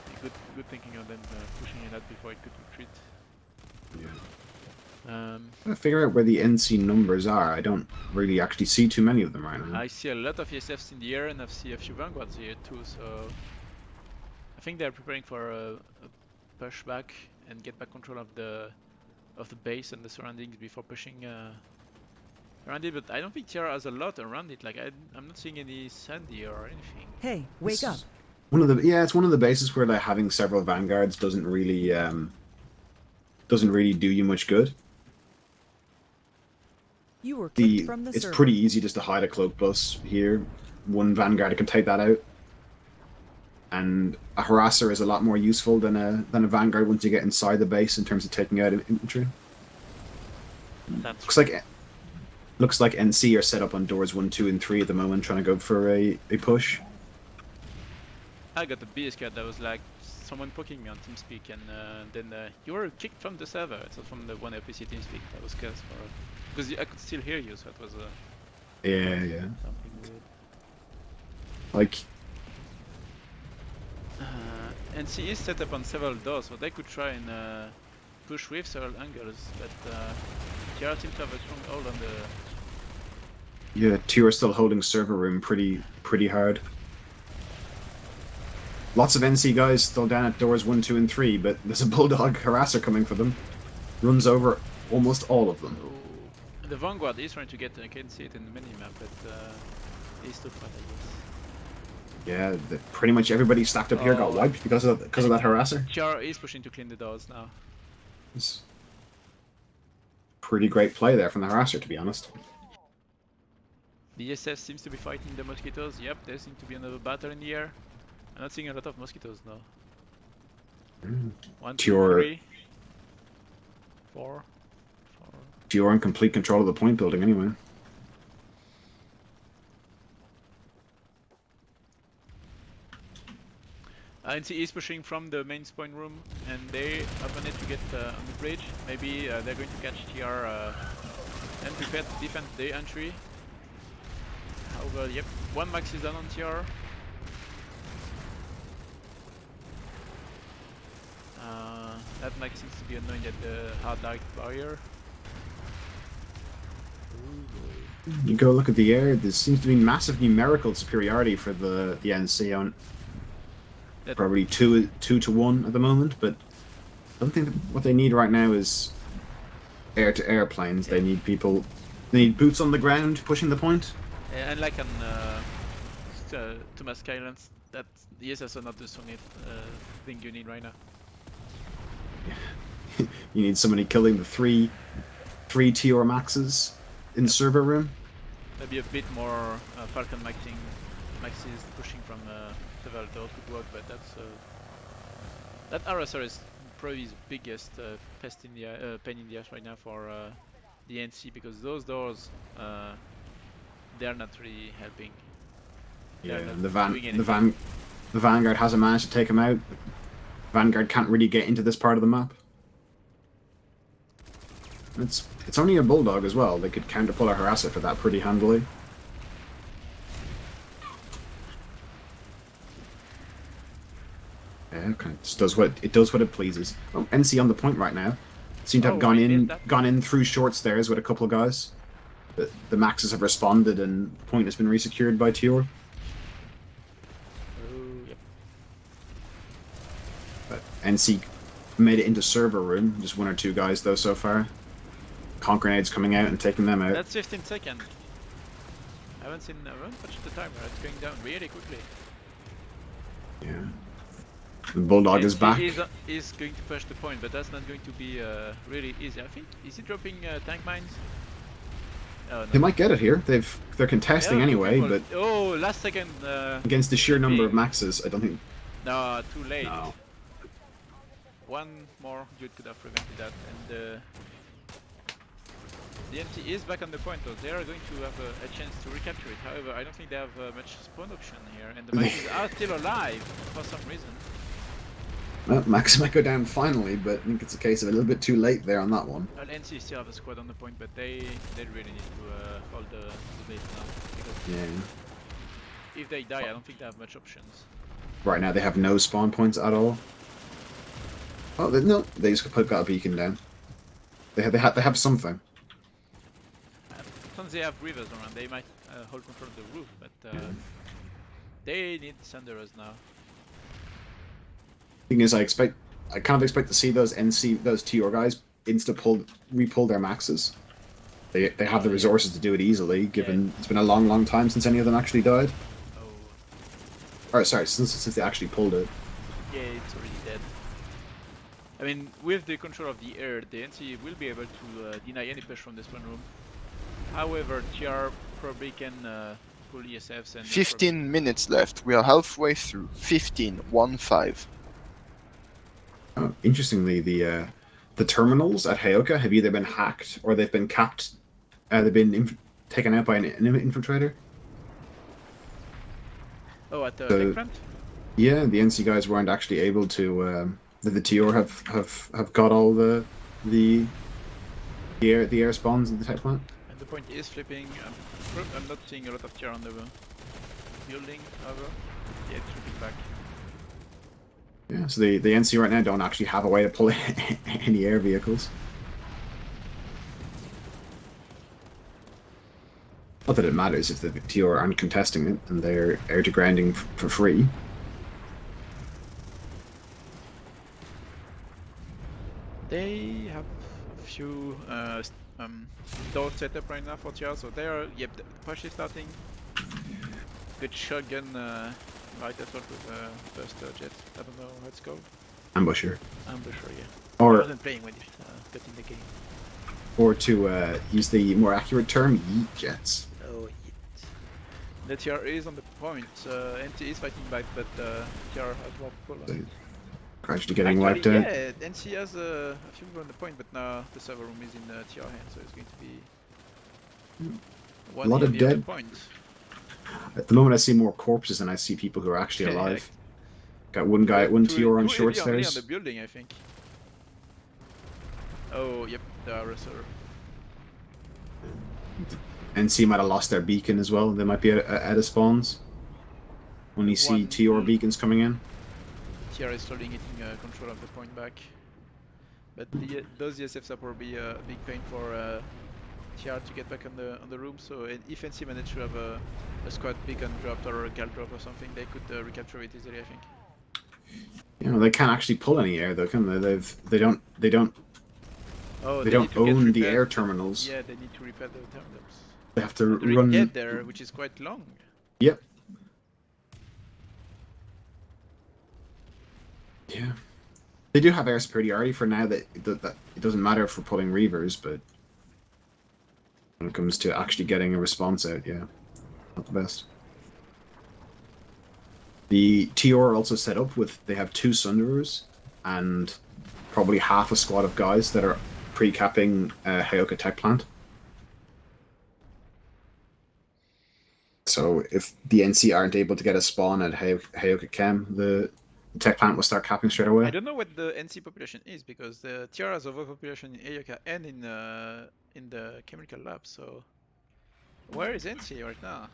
good thinking of them pushing it out before it could retreat. Yeah. I figure out where the NC numbers are. I don't really actually see too many of them right now. I see a lot of ESFs in the air, and I see a few Vanguards here too, so... I think they're preparing for a pushback and get back control of the base and the surroundings before pushing around it, but I don't think TR has a lot around it. Like I'm not seeing any sandy or anything. Hey, wake up! It's one of the bases where like having several Vanguards doesn't really do you much good. You were kicked from the it's server. pretty easy just to hide a cloak bus here. One Vanguard can take that out. And a harasser is a lot more useful than a Vanguard once you get inside the base in terms of taking out infantry. Looks like NC are set up on doors 1, 2, and 3 at the moment, trying to go for a push. I got the BS card that was like someone poking me on TeamSpeak, and then you were kicked from the server. It's not from the one PC TeamSpeak. That was cursed for because I could still hear you, so it was yeah. something weird. Like. NC is set up on several doors, so they could try and push with several angles, but TR seems to have a strong hold on the... Yeah, TR still holding server room pretty hard. Lots of NC guys still down at doors 1, 2, and 3, but there's a Bulldog harasser coming for them. Runs over almost all of them. Oh. The Vanguard is trying to get, I can see it in the minimap, but he's too fat, I guess. Yeah, pretty much everybody stacked up here got wiped because of that harasser. TR is pushing to clean the doors now. It's pretty great play there from the harasser, to be honest. The SS seems to be fighting the mosquitoes. Yep, there seems to be another battle in the air. I'm not seeing a lot of mosquitoes now. 1, 2, You're- 3, 4. You're in complete control of the point building anyway. NC is pushing from the main spawn room, and they have managed to get on the bridge. Maybe they're going to catch TR and prepare to defend the entry. However, yep, one max is done on TR. That max seems to be annoying at the hard light barrier. You go look at the air, there seems to be massive numerical superiority for the NC on probably 2 to 1 at the moment, but I don't think that what they need right now is air-to-air planes. They need people, they need boots on the ground pushing the point. And like on Thomas Skylands, that the SS are not the strongest thing you need right now. You need somebody killing the three TR maxes in server room. Maybe a bit more Falcon maxes pushing from several doors could work, but that's that RSR is probably his biggest pest in the pain in the ass right now for the NC, because those doors they're not really helping. Yeah, They're not and the doing Vanguard hasn't managed to take him out. Vanguard can't really get into this part of the map. It's only a bulldog as well. They could counterpull a harasser for that pretty handily. Yeah, okay. Just does what it pleases. Oh, NC on the point right now. Seem to have gone in through short stairs with a couple of guys. The maxes have responded and point has been resecured by Tior. Yep. But NC made it into server room. Just 1 or 2 guys though so far. Conk grenades coming out and taking them out. That's 15 seconds. I haven't touched the timer. It's going down really quickly. Yeah. The bulldog is back. He's going to push the point, but that's not going to be really easy. I think. Is he dropping tank mines? Oh, no. They might get it here. They're contesting anyway, but last second. Against the sheer number of maxes, I don't think. No, too late. No. One more dude could have prevented that, and the NT is back on the point, though. They are going to have a chance to recapture it. However, I don't think they have much spawn option here, and the maxes are still alive for some reason. Well, max might go down finally, but I think it's a case of a little bit too late there on that one. Well, NC still have a squad on the point, but they really need to hold the base now, because if they die, I don't think they have much options. Right now, they have no spawn points at all. Oh no! They just got a beacon down. They have something. Since they have rivers around, they might hold control of the roof, but they need Sunderers now. Thing is, I kind of expect to see those TR guys re-pull their maxes. They have the resources to do it easily, given it's been a long time since any of them actually died. Oh. Or sorry, since they actually pulled it. Yeah, it's already dead. I mean, with the control of the air, the NC will be able to deny any push from the spawn room. However, TR probably can pull ESFs and... 15 minutes left. We are halfway through. 15-1-5. Oh, interestingly, the terminals at Heoka have either been hacked or they've been capped. They've been taken out by an infiltrator. Oh, at the lakefront? Yeah, the NC guys weren't actually able to. The TR have got all the air spawns in the tech plant. And the point is flipping. I'm not seeing a lot of TR on the building, however. Yeah, it's flipping back. Yeah, so the NC right now don't actually have a way to pull any air vehicles. Not that it matters if the TR aren't contesting it and they're air to grounding for free. They have a few doors set up right now for TR, so they are, yep, the push is starting. Good shotgun right as well with first jet, I don't know how it's called. Ambusher. Ambusher, yeah. I Or wasn't playing when it got in the game. or to use the more accurate term, yeet jets. Oh, yeah. The TR is on the point. NT is fighting back, but TR has more people on it. Gradually getting Actually, wiped out. yeah, NC has a few people on the point, but now the server room is in TR hands, so it's going to be one lot of on the other dead. point. At the moment, I see more corpses than I see people who are actually Yeah, alive. Got one guy, one TR on short only on stairs. the building, I think. Oh, yep, the arrestor. NC might have lost their beacon as well. They might be at a spawns. When you see One- TR beacons coming in. TR is slowly getting control of the point back. But those ESFs are probably a big pain for TR to get back on the room. So if NC managed to have a squad beacon dropped or a gal drop or something, they could recapture it easily, I think. You know, they can't actually pull any air though, can they? They don't Oh, they need don't to get own the repaired. air terminals. Yeah, they need to repair the terminals. They have to They run. get there, which is quite long. Yep. Yeah. They do have air superiority for now. That it doesn't matter for pulling reavers, but when it comes to actually getting a response out, yeah, not the best. The TR are also set up with they have 2 Sunderers and probably half a squad of guys that are pre-capping Hayoka Tech Plant. So if the NC aren't able to get a spawn at Hayoka Chem, the tech plant will start capping straight away. I don't know what the NC population is because the TR has overpopulation in Hayoka and in the chemical lab. So where is NC right now?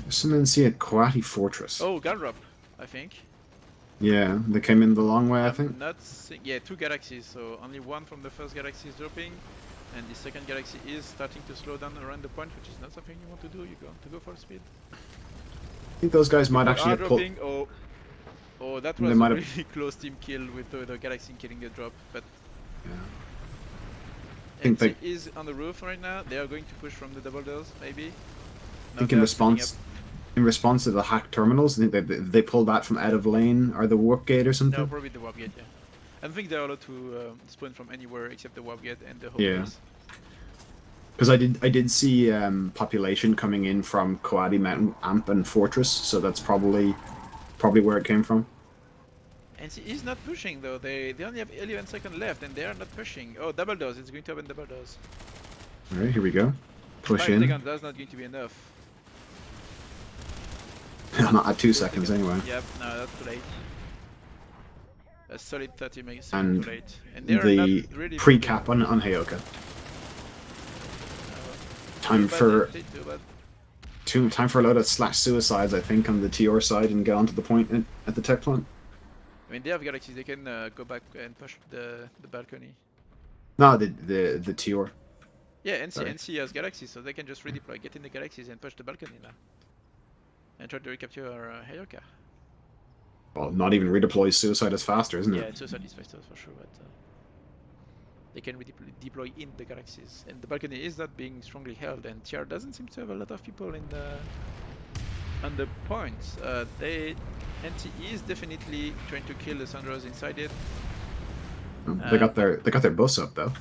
There's some NC at Coati Fortress. Oh, Galrup, I think. Yeah, they came in the long way, I think. Yeah, 2 galaxies. So only one from the first galaxy is dropping, and the second galaxy is starting to slow down around the point, which is not something you want to do. You want to go for speed. I think those guys might actually have pulled. Dropping. Oh, that was a really close team kill with the galaxy killing the drop, but. Yeah. I think NC is on the roof right now. They are going to push from the double doors, maybe. I think in response to the hacked terminals, I think they pulled that from out of lane or the warp gate or something. No, probably the warp gate. Yeah, I don't think they're allowed to spawn from anywhere except the warp gate and the home. Yeah. Because I did see population coming in from Coati Mountain Amp and Fortress, so that's probably where it came from. And he's not pushing though. They only have 11 seconds left and they are not pushing. Oh, double doors. It's going to open double doors. All right, here we go. Push 5 in. seconds. That's not going to be enough. Not at 2 seconds anyway. Yep. No, that's too late. A solid 30 seconds And too late. And they're the not really pre-cap on Hayoka. Time for a load of slash suicides, I think, on the TR side and get onto the point at the tech plant. I mean, they have galaxies. They can go back and push the balcony. No, the TR. Yeah, NC has galaxies, so they can just redeploy, get in the galaxies and push the balcony now. And try to recapture Hayoka. Well, not even redeploy suicide is faster, isn't it? Yeah, suicide is faster for sure, but they can redeploy in the galaxies. And the balcony is not being strongly held, and TR doesn't seem to have a lot of people in on the points. NT is definitely trying to kill the Sandros inside it. They got their bus up though.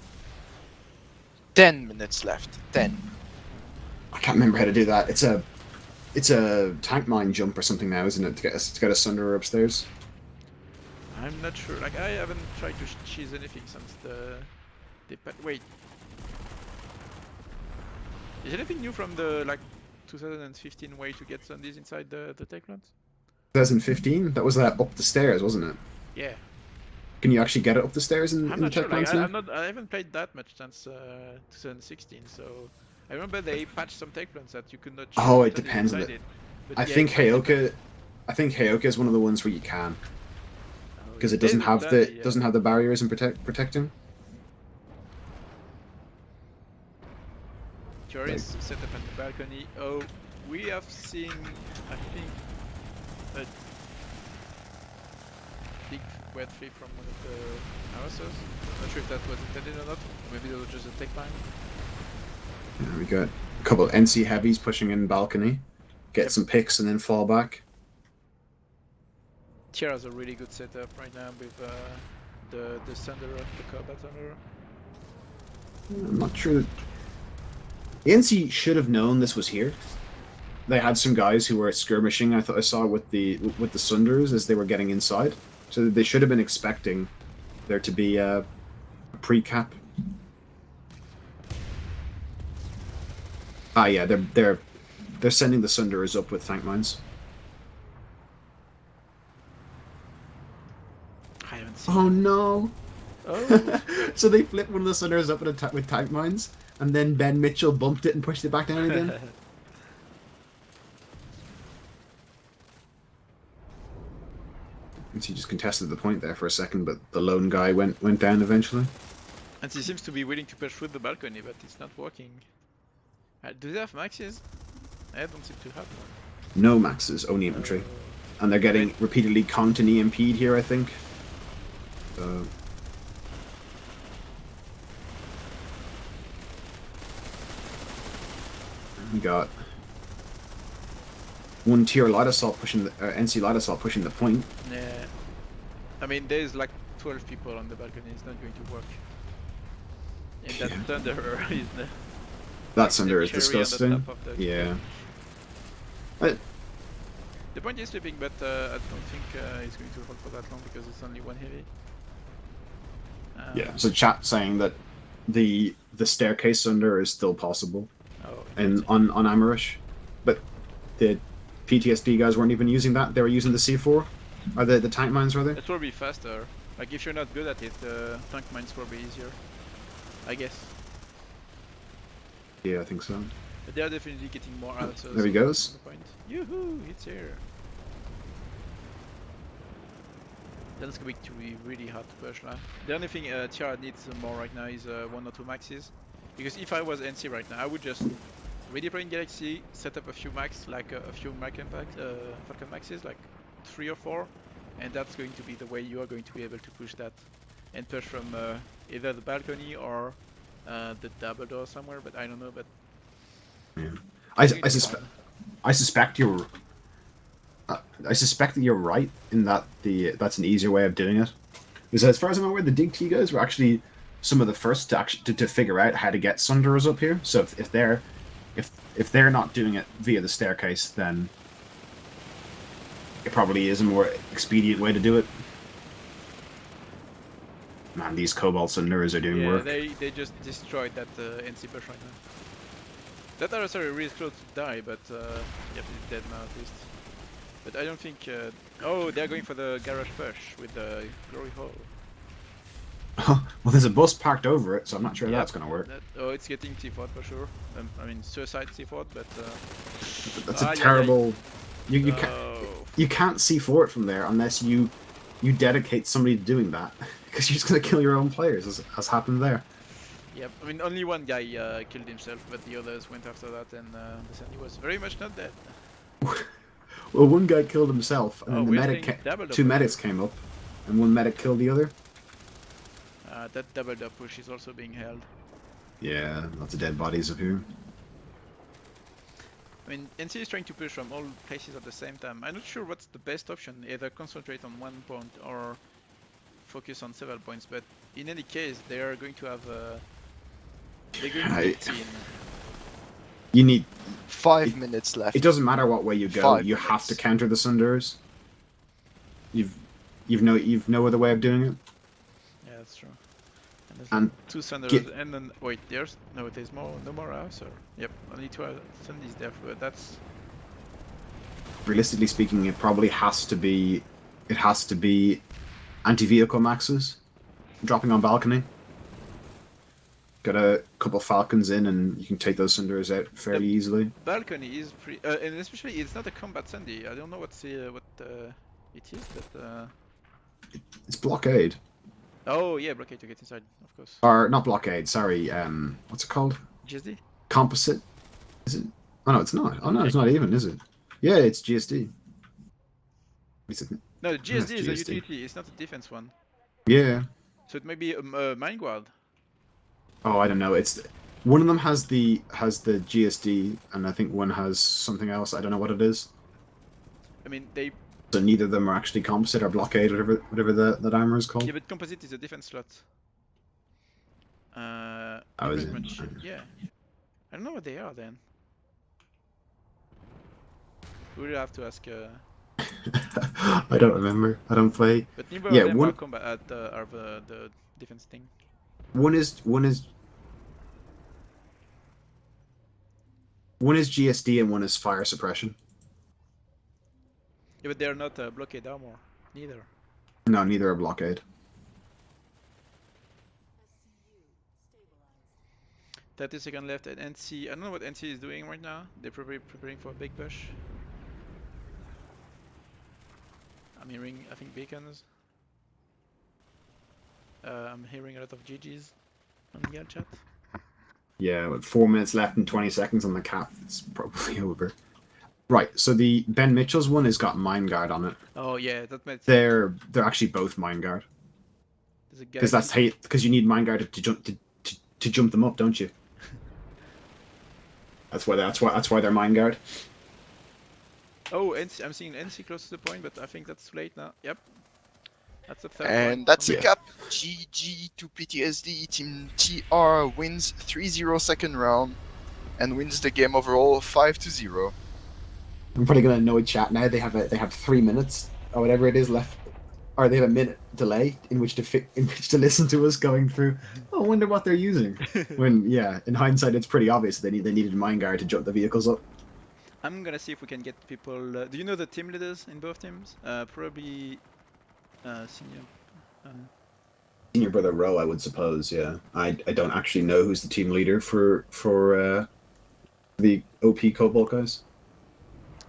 10 minutes left. 10. I can't remember how to do that. It's a tank mine jump or something now, isn't it? To get a Sunderer upstairs. I'm not sure. Like I haven't tried to cheese anything since the wait. Is anything new from the 2015 way to get Sundays inside the tech plant? 2015? That was up the stairs, wasn't it? Yeah. Can you actually get it up the stairs in the tech plants now? I haven't played that much since 2016, so I remember they patched some tech plants that you could not. Oh, it depends on it. I think Hayoka is one of the ones where you can, because it doesn't have the barriers and protecting. Tourists set up on the balcony. Oh, we have seen, I think, a big wet flip from one of the houses. I'm not sure if that was intended or not. Maybe that was just a tech line. Yeah, we got a couple of NC heavies pushing in balcony. get some picks, and then fall back. Tier has a really good setup right now with the Thunder, the Combat Thunder. I'm not sure that... The NC should have known this was here. They had some guys who were skirmishing, I thought I saw, with the Sunders as they were getting inside. So they should have been expecting there to be a pre-cap. Ah, yeah, they're sending the Sunders up with tank mines. I haven't seen Oh no! Oh. So they flipped one of the Sunders up with tank mines, and then Ben Mitchell bumped it and pushed it back down again. And he just contested the point there for a second, but the lone guy went down eventually. And he seems to be willing to push through the balcony, but it's not working. Do they have maxes? I don't seem to have one. No maxes, only infantry. And they're getting repeatedly conked and EMP'd here, I think. We got one tier light assault pushing the NC light assault pushing the point. Yeah. I mean, there's like 12 people on the balcony. It's not going to work. And that Thunderer is the... That Thunder is disgusting. Yeah. The point is sweeping, but I don't think it's going to hold for that long because it's only one heavy. Yeah, so chat saying that the staircase Thunder is still possible on Amarish, but the PTSD guys weren't even using that. They were using the C4, or the tank mines, rather. It will be faster. Like if you're not good at it, tank mines will be easier, I guess. Yeah, I think so. But they are definitely getting more answers. There he goes. Yoo-hoo, it's here. That's going to be really hard to push now. The only thing Tiara needs more right now is 1 or 2 maxes. Because if I was NC right now, I would just redeploy in Galaxy, set up a few max, like a few Falcon maxes, like 3 or 4, and that's going to be the way you are going to be able to push that and push from either the balcony or the double door somewhere, but I don't know. But yeah, I suspect you're. I suspect that you're right in that that's an easier way of doing it. Because as far as I'm aware, the Dig T guys were actually some of the first to figure out how to get Sunderers up here. So if they're not doing it via the staircase, then it probably is a more expedient way to do it. Man, these Cobalt Sunderers are doing work. Yeah, they just destroyed that NC push right now. That adversary really close to die, but yep, he's dead now at least. But I don't think... oh, they're going for the garage push with the glory hole. Well, there's a bus parked over it, so I'm not sure that's going to work. Oh, it's getting C4 for sure. I mean, suicide C4, but... that's a terrible... You can't C4 it from there unless you dedicate somebody to doing that. Because you're just going to kill your own players, as happened there. Yep, I mean, only one guy killed himself, but the others went after that, and he was very much not dead. Well, one guy killed himself, and then two medics came up, and one medic killed the other. That double up push is also being held. Yeah, lots of dead bodies up here. I mean, NC is trying to push from all places at the same time. I'm not sure what's the best option, either concentrate on one point or focus on several points, but in any case, they are going to have they're going to be 18. You need 5 minutes left. It doesn't matter what way you go. You have to counter the Sunders. You've no other way of doing it. Yeah, that's true. And there's 2 Sunders, and then wait, there's no more house, or yep, only 2 Sundays there, but that's realistically speaking, it probably has to be. It has to be anti-vehicle maxes dropping on balcony. Got a couple Falcons in, and you can take those Sunders out fairly easily. Balcony is pretty, and especially it's not a combat Sunday. I don't know what it is, but it's blockade. Oh yeah, blockade to get inside, of course. Or not blockade. Sorry. What's it called? GSD. Composite. Is it? Oh no, it's not. Oh no, it's not even, is it? Yeah, it's GSD. No, GSD is a utility. It's not a defense one. Yeah. So it may be a mine guard. Oh, I don't know. It's One of them has the GSD, and I think one has something else. I don't know what it is. I mean, they. So neither of them are actually composite or blockade, whatever that armor is called. Yeah, but composite is a defense slot. Oh, is pretty it? much. Yeah. I don't know what they are then. We'll have to ask. I don't remember. I don't play. But neither Yeah, of them one are combat are the defense thing. one is GSD and one is fire suppression. Yeah, but they're not blockade armor. Neither. No, neither are blockade. 30 seconds left at NC. I don't know what NC is doing right now. They're probably preparing for a big push. I'm hearing, I think, beacons. I'm hearing a lot of GGs on the chat. Yeah, with 4 minutes left and 20 seconds on the cap, it's probably over. Right, so the Ben Mitchell's one has got Mind Guard on it. Oh yeah, that makes. They're actually both Mind Guard. Because that's because you need Mind Guard to jump to jump them up, don't you? That's why they're Mind Guard. Oh, NC, I'm seeing NC close to the point, but I think that's too late now. Yep. That's a third And point. that's a cap. GG to PTSD. Team TR wins 3-0 second round and wins the game overall 5-0. I'm probably gonna annoy chat now. They have 3 minutes or whatever it is left, or they have a minute delay in which to listen to us going through. Oh, I wonder what they're using. When in hindsight, it's pretty obvious they needed Mind Guard to jump the vehicles up. I'm gonna see if we can get people. Do you know the team leaders in both teams? Probably senior. Senior brother Rowe, I would suppose. Yeah, I don't actually know who's the team leader for the OP Cobalt guys.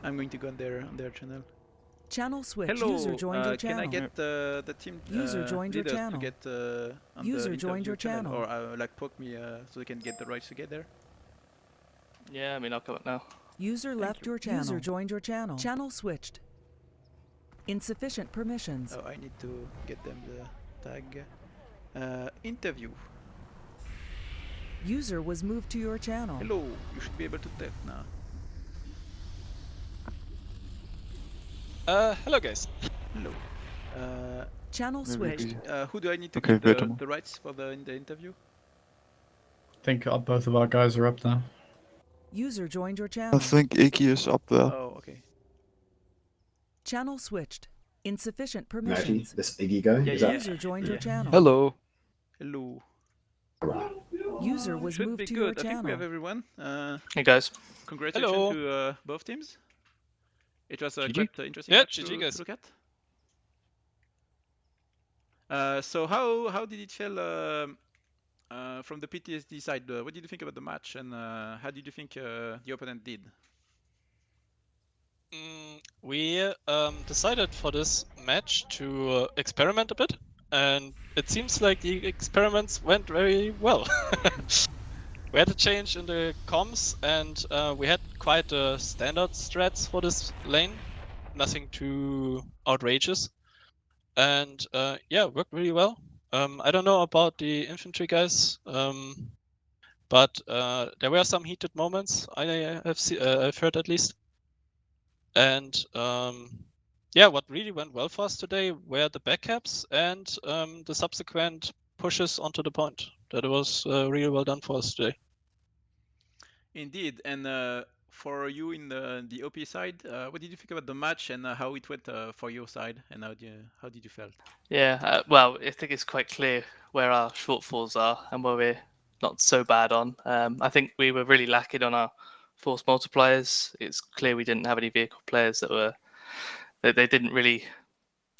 I'm going to go on their channel. Channel switch. Hello. User joined your channel. Can I get the team User joined your leaders channel. to get on User the joined your channel. or like poke me so they can get the rights to get there? Yeah, I mean, I'll come up now. User left your channel. User joined your channel. Channel switched. Insufficient permissions. Oh, I need to get them the tag. Interview. User was moved to your channel. Hello. You should be able to tap now. Hello guys. Hello. Channel switched. Who do I need to get the rights for the interview? I think both of our guys are up now. User joined your channel. I think Iki is up there. Oh, okay. Channel switched. Insufficient Maggie, permissions. this Iggy guy. Yeah, User joined your channel. Hello. Hello. User was Should moved be to good. your I think we channel. have everyone. Hey guys. Congratulations Hello. to both teams. It was GG. quite interesting Yeah, match GG to guys. look at. So how did it feel from the PTSD side? What did you think about the match, and how did you think the opponent did? We decided for this match to experiment a bit, and it seems like the experiments went very well. We had a change in the comms, and we had quite standard strats for this lane. Nothing too outrageous. And yeah, worked really well. I don't know about the infantry guys, but there were some heated moments I've heard at least. And yeah, what really went well for us today were the backcaps and the subsequent pushes onto the point. That was really well done for us today. Indeed, and for you in the OP side, what did you think about the match and how it went for your side, and how did you felt? Yeah, well, I think it's quite clear where our shortfalls are and where we're not so bad on. I think we were really lacking on our force multipliers. It's clear we didn't have any vehicle players that they didn't really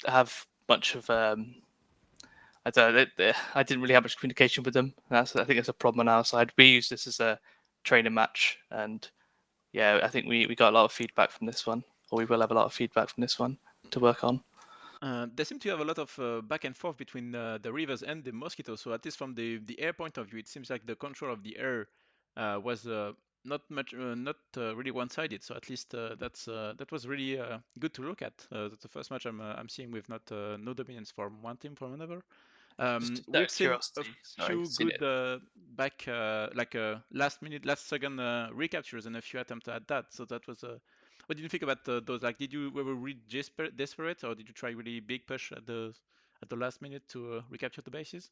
have much of. I didn't really have much communication with them. I think that's a problem on our side. We use this as a training match, and yeah, I think we got a lot of feedback from this one, or we will have a lot of feedback from this one to work on. They seem to have a lot of back and forth between the rivers and the mosquitoes. So at least from the air point of view, it seems like the control of the air was not really one-sided. So at least that was really good to look at. That's the first match I'm seeing with no dominance from one team from another. Just out We've of seen a curiosity, sorry, few seen good back last minute, last second recaptures and a few attempts at that. So that was what did you think about those? Like, were you really desperate, or did you try really big push at the last minute to recapture the bases?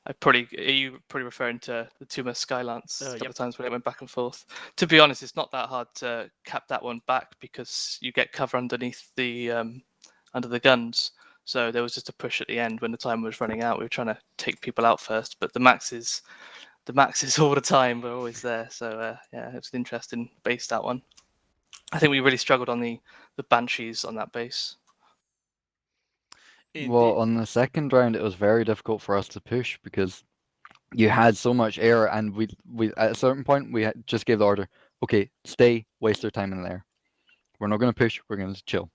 Are you probably referring to the Tuma Skylance a couple Yep. of times when it went back and forth? To be honest, it's not that hard to cap that one back because you get cover underneath the under the guns. So there was just a push at the end when the time was running out. We were trying to take people out first, but the maxes all the time. We're always there. So yeah, it was an interesting base, that one. I think we really struggled on the Banshees on that base. Well, on the second round, it was very difficult for us to push because you had so much air, and we at a certain point we just gave the order, okay, stay, waste your time in there. We're not going to push. We're going to chill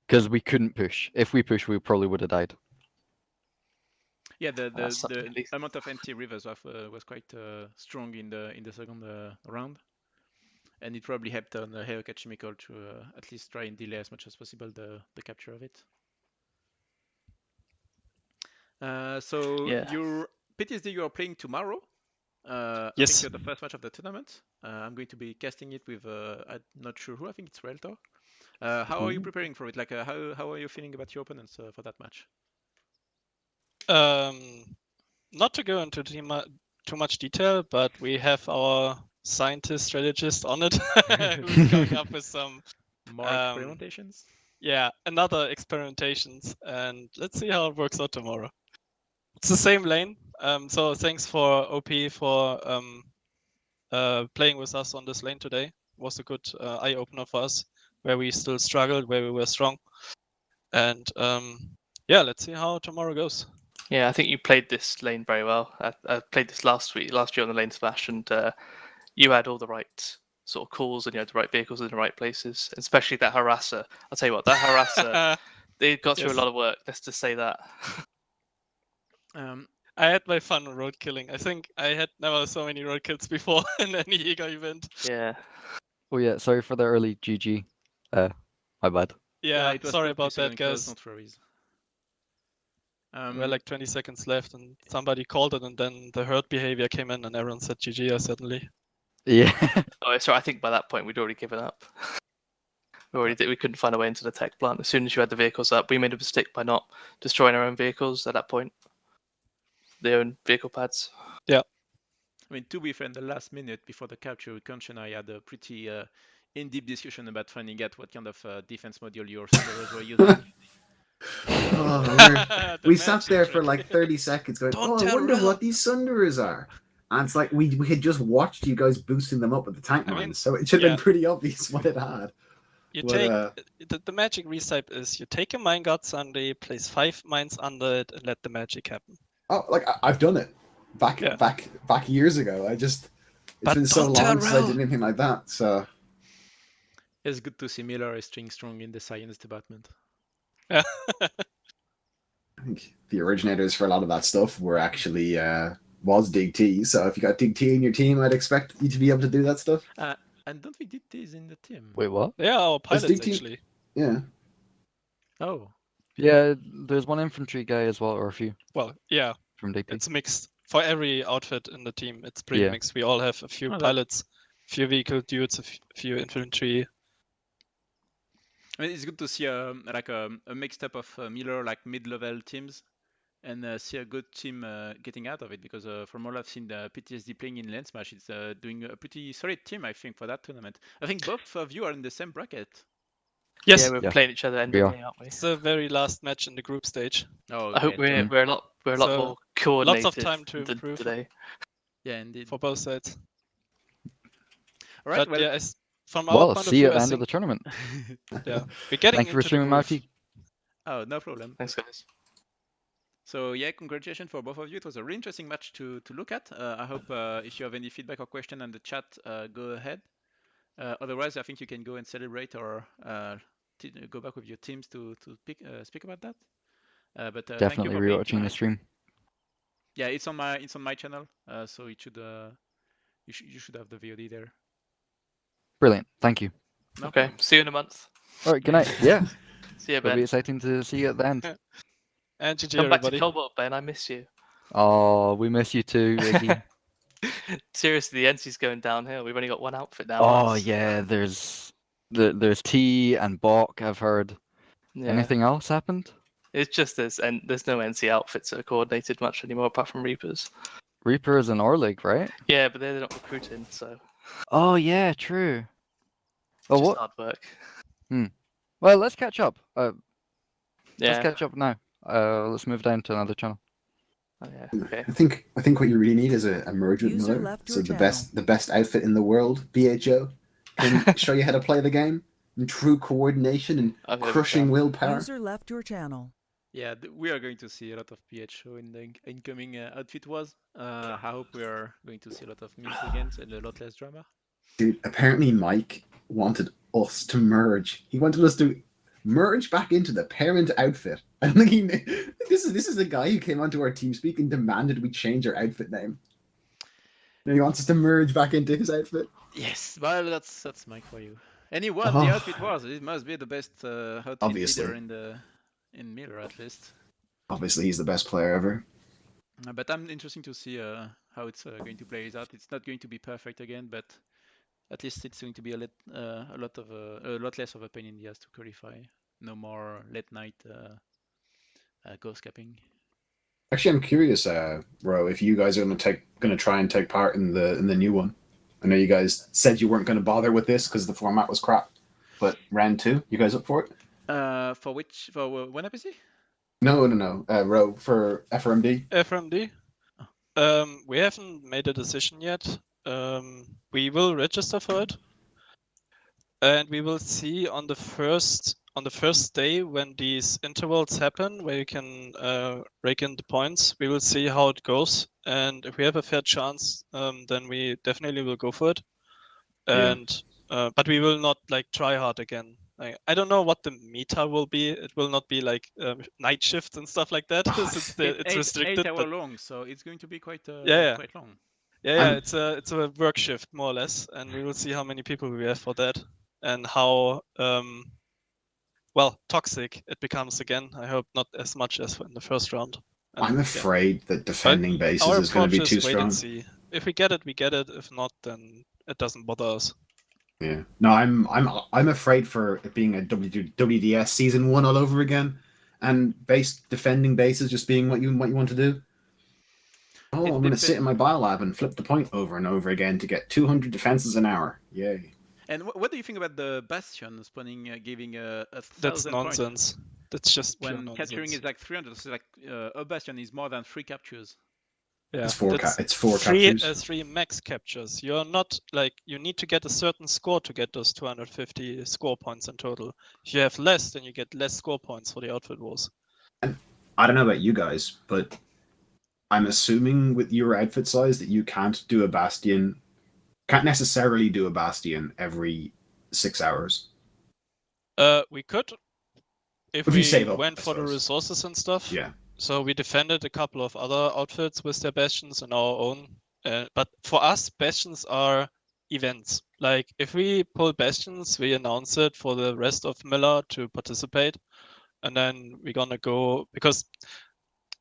because we couldn't push. If we pushed, we probably would have died. Yeah, the amount of empty rivers was quite strong in the second round, and it probably helped on the Heroka Chemical to at least try and delay as much as possible the capture of it. So Yeah. your PTSD you are playing tomorrow. Yes. I think you're the first match of the tournament. I'm going to be casting it with I'm not sure who. I think it's Reltor. How are you preparing for it? Like, how are you feeling about your opponents for that match? Not to go into too much detail, but we have our scientist strategist on it who's coming up with some more experimentations. Yeah, another experimentations, and let's see how it works out tomorrow. It's the same lane, so thanks for OP for playing with us on this lane today. It was a good eye opener for us, where we still struggled, where we were strong, and yeah, let's see how tomorrow goes. Yeah, I think you played this lane very well. I played this last year on the Lanesmash, and you had all the right sort of calls and you had the right vehicles in the right places, especially that harasser. I'll tell you what, that harasser, they got through a lot of work. Let's just say that. I had my fun road killing. I think I had never so many road kills before in any Jäger event. Yeah. Oh yeah, sorry for the early GG. My bad. Yeah, sorry about that, close, guys. not worries. We're like 20 seconds left, and somebody called it, and then the herd behavior came in, and everyone said GG suddenly. Yeah. Oh, sorry. I think by that point we'd already given up. We couldn't find a way into the tech plant. As soon as you had the vehicles up, we made a mistake by not destroying our own vehicles at that point. Their own vehicle pads. Yeah. I mean, to be fair, in the last minute before the capture, Conch and I had a pretty in-deep discussion about finding out what kind of defense module your Sunderers were using. We sat there for like 30 seconds going, I wonder what these Sunderers are. And it's like we had just watched you guys boosting them up with the tank mines, so it should have been pretty obvious what it had. You take the magic recipe is you take a mine guard Sunday, place 5 mines under it, and let the magic happen. Oh, like I've done it back years ago. It's been so long since I did anything like that. So it's good to see Miller is staying strong in the science department. I think the originators for a lot of that stuff were actually was Dig T. So if you got Dig T in your team, I'd expect you to be able to do that stuff. And don't think Dig T is in the team. Wait, what? Yeah, our pilots actually. Yeah. Oh. Yeah, there's one infantry guy as well, or a few. Well, yeah. From Dig T. It's mixed. For every outfit in the team, it's pretty mixed. We all have a few pilots, a few vehicle dudes, a few infantry. I mean, it's good to see a mixed up of Miller, like mid-level teams, and see a good team getting out of it. Because from all I've seen, the PTSD playing in Lanesmash, it's doing a pretty solid team, I think, for that tournament. I think both of you are in the same bracket. Yes. Yeah, we're playing each other end of day, aren't we? It's the very last match in the group stage. Oh, I hope we're a lot more coordinated. Lots of time to improve today. Yeah, indeed. For both sides. All right. But yeah, from our point of view, see you at the end of the tournament. Yeah, we're getting Thank you for streaming, Marty. Oh, no problem. Thanks, guys. So yeah, congratulations for both of you. It was a really interesting match to look at. I hope if you have any feedback or question in the chat, go ahead. Otherwise, I think you can go and celebrate or go back with your teams to speak about that. But definitely rewatching the stream. Yeah, it's on my channel, so it should you should have the VOD there. Brilliant, thank you. Okay, see you in a month. All right, good night. Yeah. See you, It'll Ben. be exciting to see you at the end. And GG, Come back to everybody. Cobalt, Ben. I miss you. Oh, we miss you too, Iggy. Seriously, the NC's going downhill. We've only got one outfit now. Oh Nice. yeah, there's T and Bok. I've heard. Yeah. Anything else happened? It's just there's no NC outfits that are coordinated much anymore apart from Reapers. Reapers and Orlig, right? Yeah, but they're not recruiting, so. Oh yeah, true. Oh, Just what? hard work. Well, let's catch up. Let's Yeah. catch up now. Let's move down to another channel. Oh, yeah. Okay. I think what you really need is a merge with User Miller. left So your the channel. best outfit in the world, BHO, can show you how to play the game in true coordination and Okay, crushing willpower. User left your channel. Yeah, we are going to see a lot of PHO in the incoming outfit wars. I hope we are going to see a lot of memes again and a lot less drama. Dude, apparently Mike wanted us to merge. He wanted us to merge back into the parent outfit. I don't think he knew. This is the guy who came onto our TeamSpeak and demanded we change our outfit name. And he wants us to merge back into his outfit. Yes, well, that's Mike for you. And he won Oh. the outfit wars. It must be the best outfit Obviously. leader in Miller at least. Obviously, he's the best player ever. But I'm interesting to see how it's going to play out. It's not going to be perfect again, but at least it's going to be a lot less of a pain in the ass to qualify. No more late night ghost capping. Actually, I'm curious, Ro, if you guys are gonna try and take part in the new one. I know you guys said you weren't gonna bother with this because the format was crap, but round 2, you guys up for it? For when APC? No, Ro, for FRMD. FRMD? We haven't made a decision yet. We will register for it, and we will see on the first day when these intervals happen, where you can rake in the points. We will see how it goes, and if we have a fair chance, then we definitely will go for it. And but we will not like try hard again. I don't know what the meta will be. It will not be like night shifts and stuff like that. It's restricted. 8 hour long, so it's going to be quite quite long. Yeah, it's a work shift more or less, and we will see how many people we have for that, and how toxic it becomes again. I hope not as much as in the first round. And, I'm afraid that defending bases is going to be too wait strong. and see. If we get it, we get it. If not, then it doesn't bother us. Yeah. No, I'm afraid for it being a WDS season 1 all over again, and defending bases just being what you want to do. Oh, I'm going to sit in my biolab and flip the point over and over again to get 200 defenses an hour. Yay. And what do you think about the Bastion spawning, giving a 1,000 That's nonsense. Points? That's just pure when nonsense. capturing is like 300, so like a Bastion is more than 3 captures. Yeah, it's four three, captures. 3 max captures. You're not like you need to get a certain score to get those 250 score points in total. If you have less, then you get less score points for the outfit wars. And I don't know about you guys, but I'm assuming with your outfit size that you can't necessarily do a Bastion every 6 hours. We could if you we save up, went I for the suppose. resources and stuff. Yeah. So we defended a couple of other outfits with their bastions and our own. But for us, bastions are events. Like if we pull bastions, we announce it for the rest of Miller to participate, and then we're gonna go because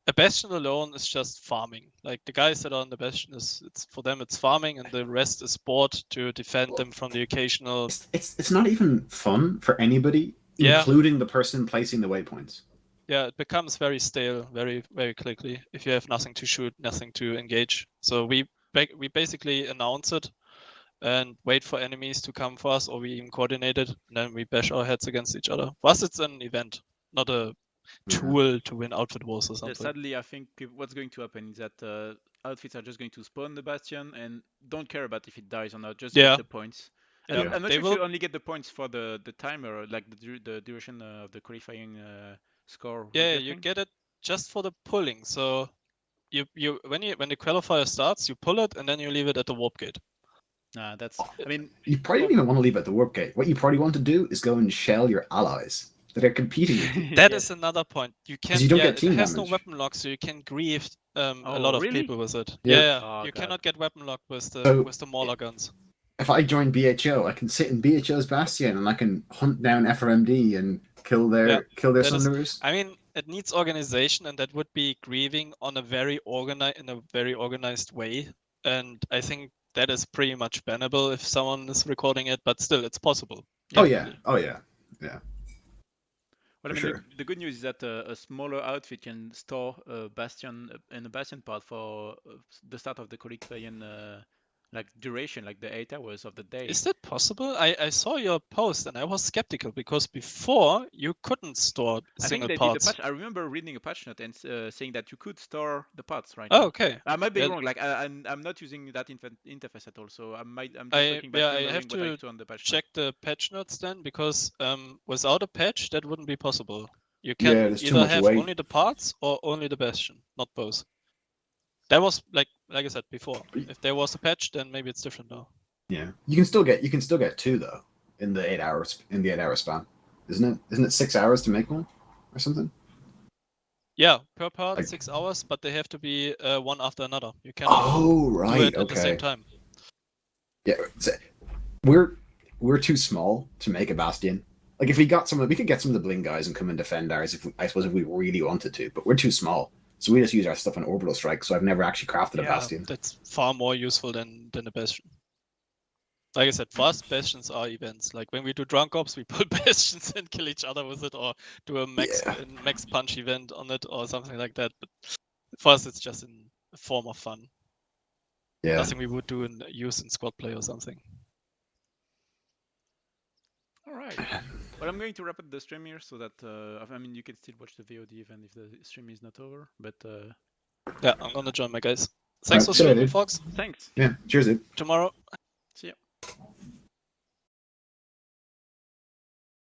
a bastion alone is just farming. Like the guys that are on the bastion it's for them it's farming, and the rest is sport to defend them from the occasional. It's not even fun for anybody, including the person placing the waypoints. Yeah, it becomes very stale very, very quickly if you have nothing to shoot, nothing to engage. So we basically announce it and wait for enemies to come for us, or we even coordinate it, and then we bash our heads against each other. For us, it's an event, not a tool to win outfit wars or something. Sadly, I think what's going to happen is that outfits are just going to spawn the Bastion and don't care about if it dies or not, just get the points. I'm not sure if you only get the points for the timer, like the duration of the qualifying score. Yeah, you get it just for the pulling. So you when the qualifier starts, you pull it and then you leave it at the warp gate. That's. I mean, you probably don't even want to leave it at the warp gate. What you probably want to do is go and shell your allies that are competing with you. That is another point. You can. You don't get team it has damage. no weapon lock, so you can grieve a lot of people with it. Yeah. You cannot get weapon lock with the Mauler guns. If I join BHO, I can sit in BHO's Bastion and I can hunt down FRMD and kill their Sunderers. I mean, it needs organization, and that would be grieving on a very organized way. And I think that is pretty much bannable if someone is recording it, but still, it's possible. Oh yeah. Oh yeah. Yeah. Well, I For mean, sure. the good news is that a smaller outfit can store a bastion and a bastion part for the start of the Collectavian like duration, like the 8 hours of the day. Is that possible? I saw your post and I was skeptical because before you couldn't store I think single they parts. did a patch. I remember reading a patch note and saying that you could store the parts right Oh, now. okay. I might be Yeah. wrong. Like I'm not using that interface at all, so I'm just talking Yeah, about I have remembering what I to saw on the patch check the patch notes then, because without a patch that wouldn't be possible. You Yeah, can there's too either much have weight. only the parts or only the bastion, not both. That was like I said before. If there was a patch, then maybe it's different now. Yeah. You can still get 2 though in the 8 hours span. Isn't it 6 hours to make one or something? Yeah, per part Like- 6 hours, but they have to be one after another. You cannot do right. it at the same time. Yeah. We're too small to make a bastion. Like if we could get some of the bling guys and come and defend ours if we really wanted to, but we're too small. So we just use our stuff on orbital strike, so I've never actually crafted a bastion. That's far more useful than a bastion. Like I said, for us, bastions are events. Like when we do drunk ops, we pull bastions and kill each other with it, or do a max punch event on it, or something like that. But for us, it's just in a form of fun. Yeah. Nothing we would do and use in squad play or something. All right. Well, I'm going to wrap up the stream here so that I mean you can still watch the VOD even if the stream is not over. But yeah, I'm gonna join my guys. Thanks for see you streaming, later. folks. Thanks. Yeah. Cheers, dude. Tomorrow.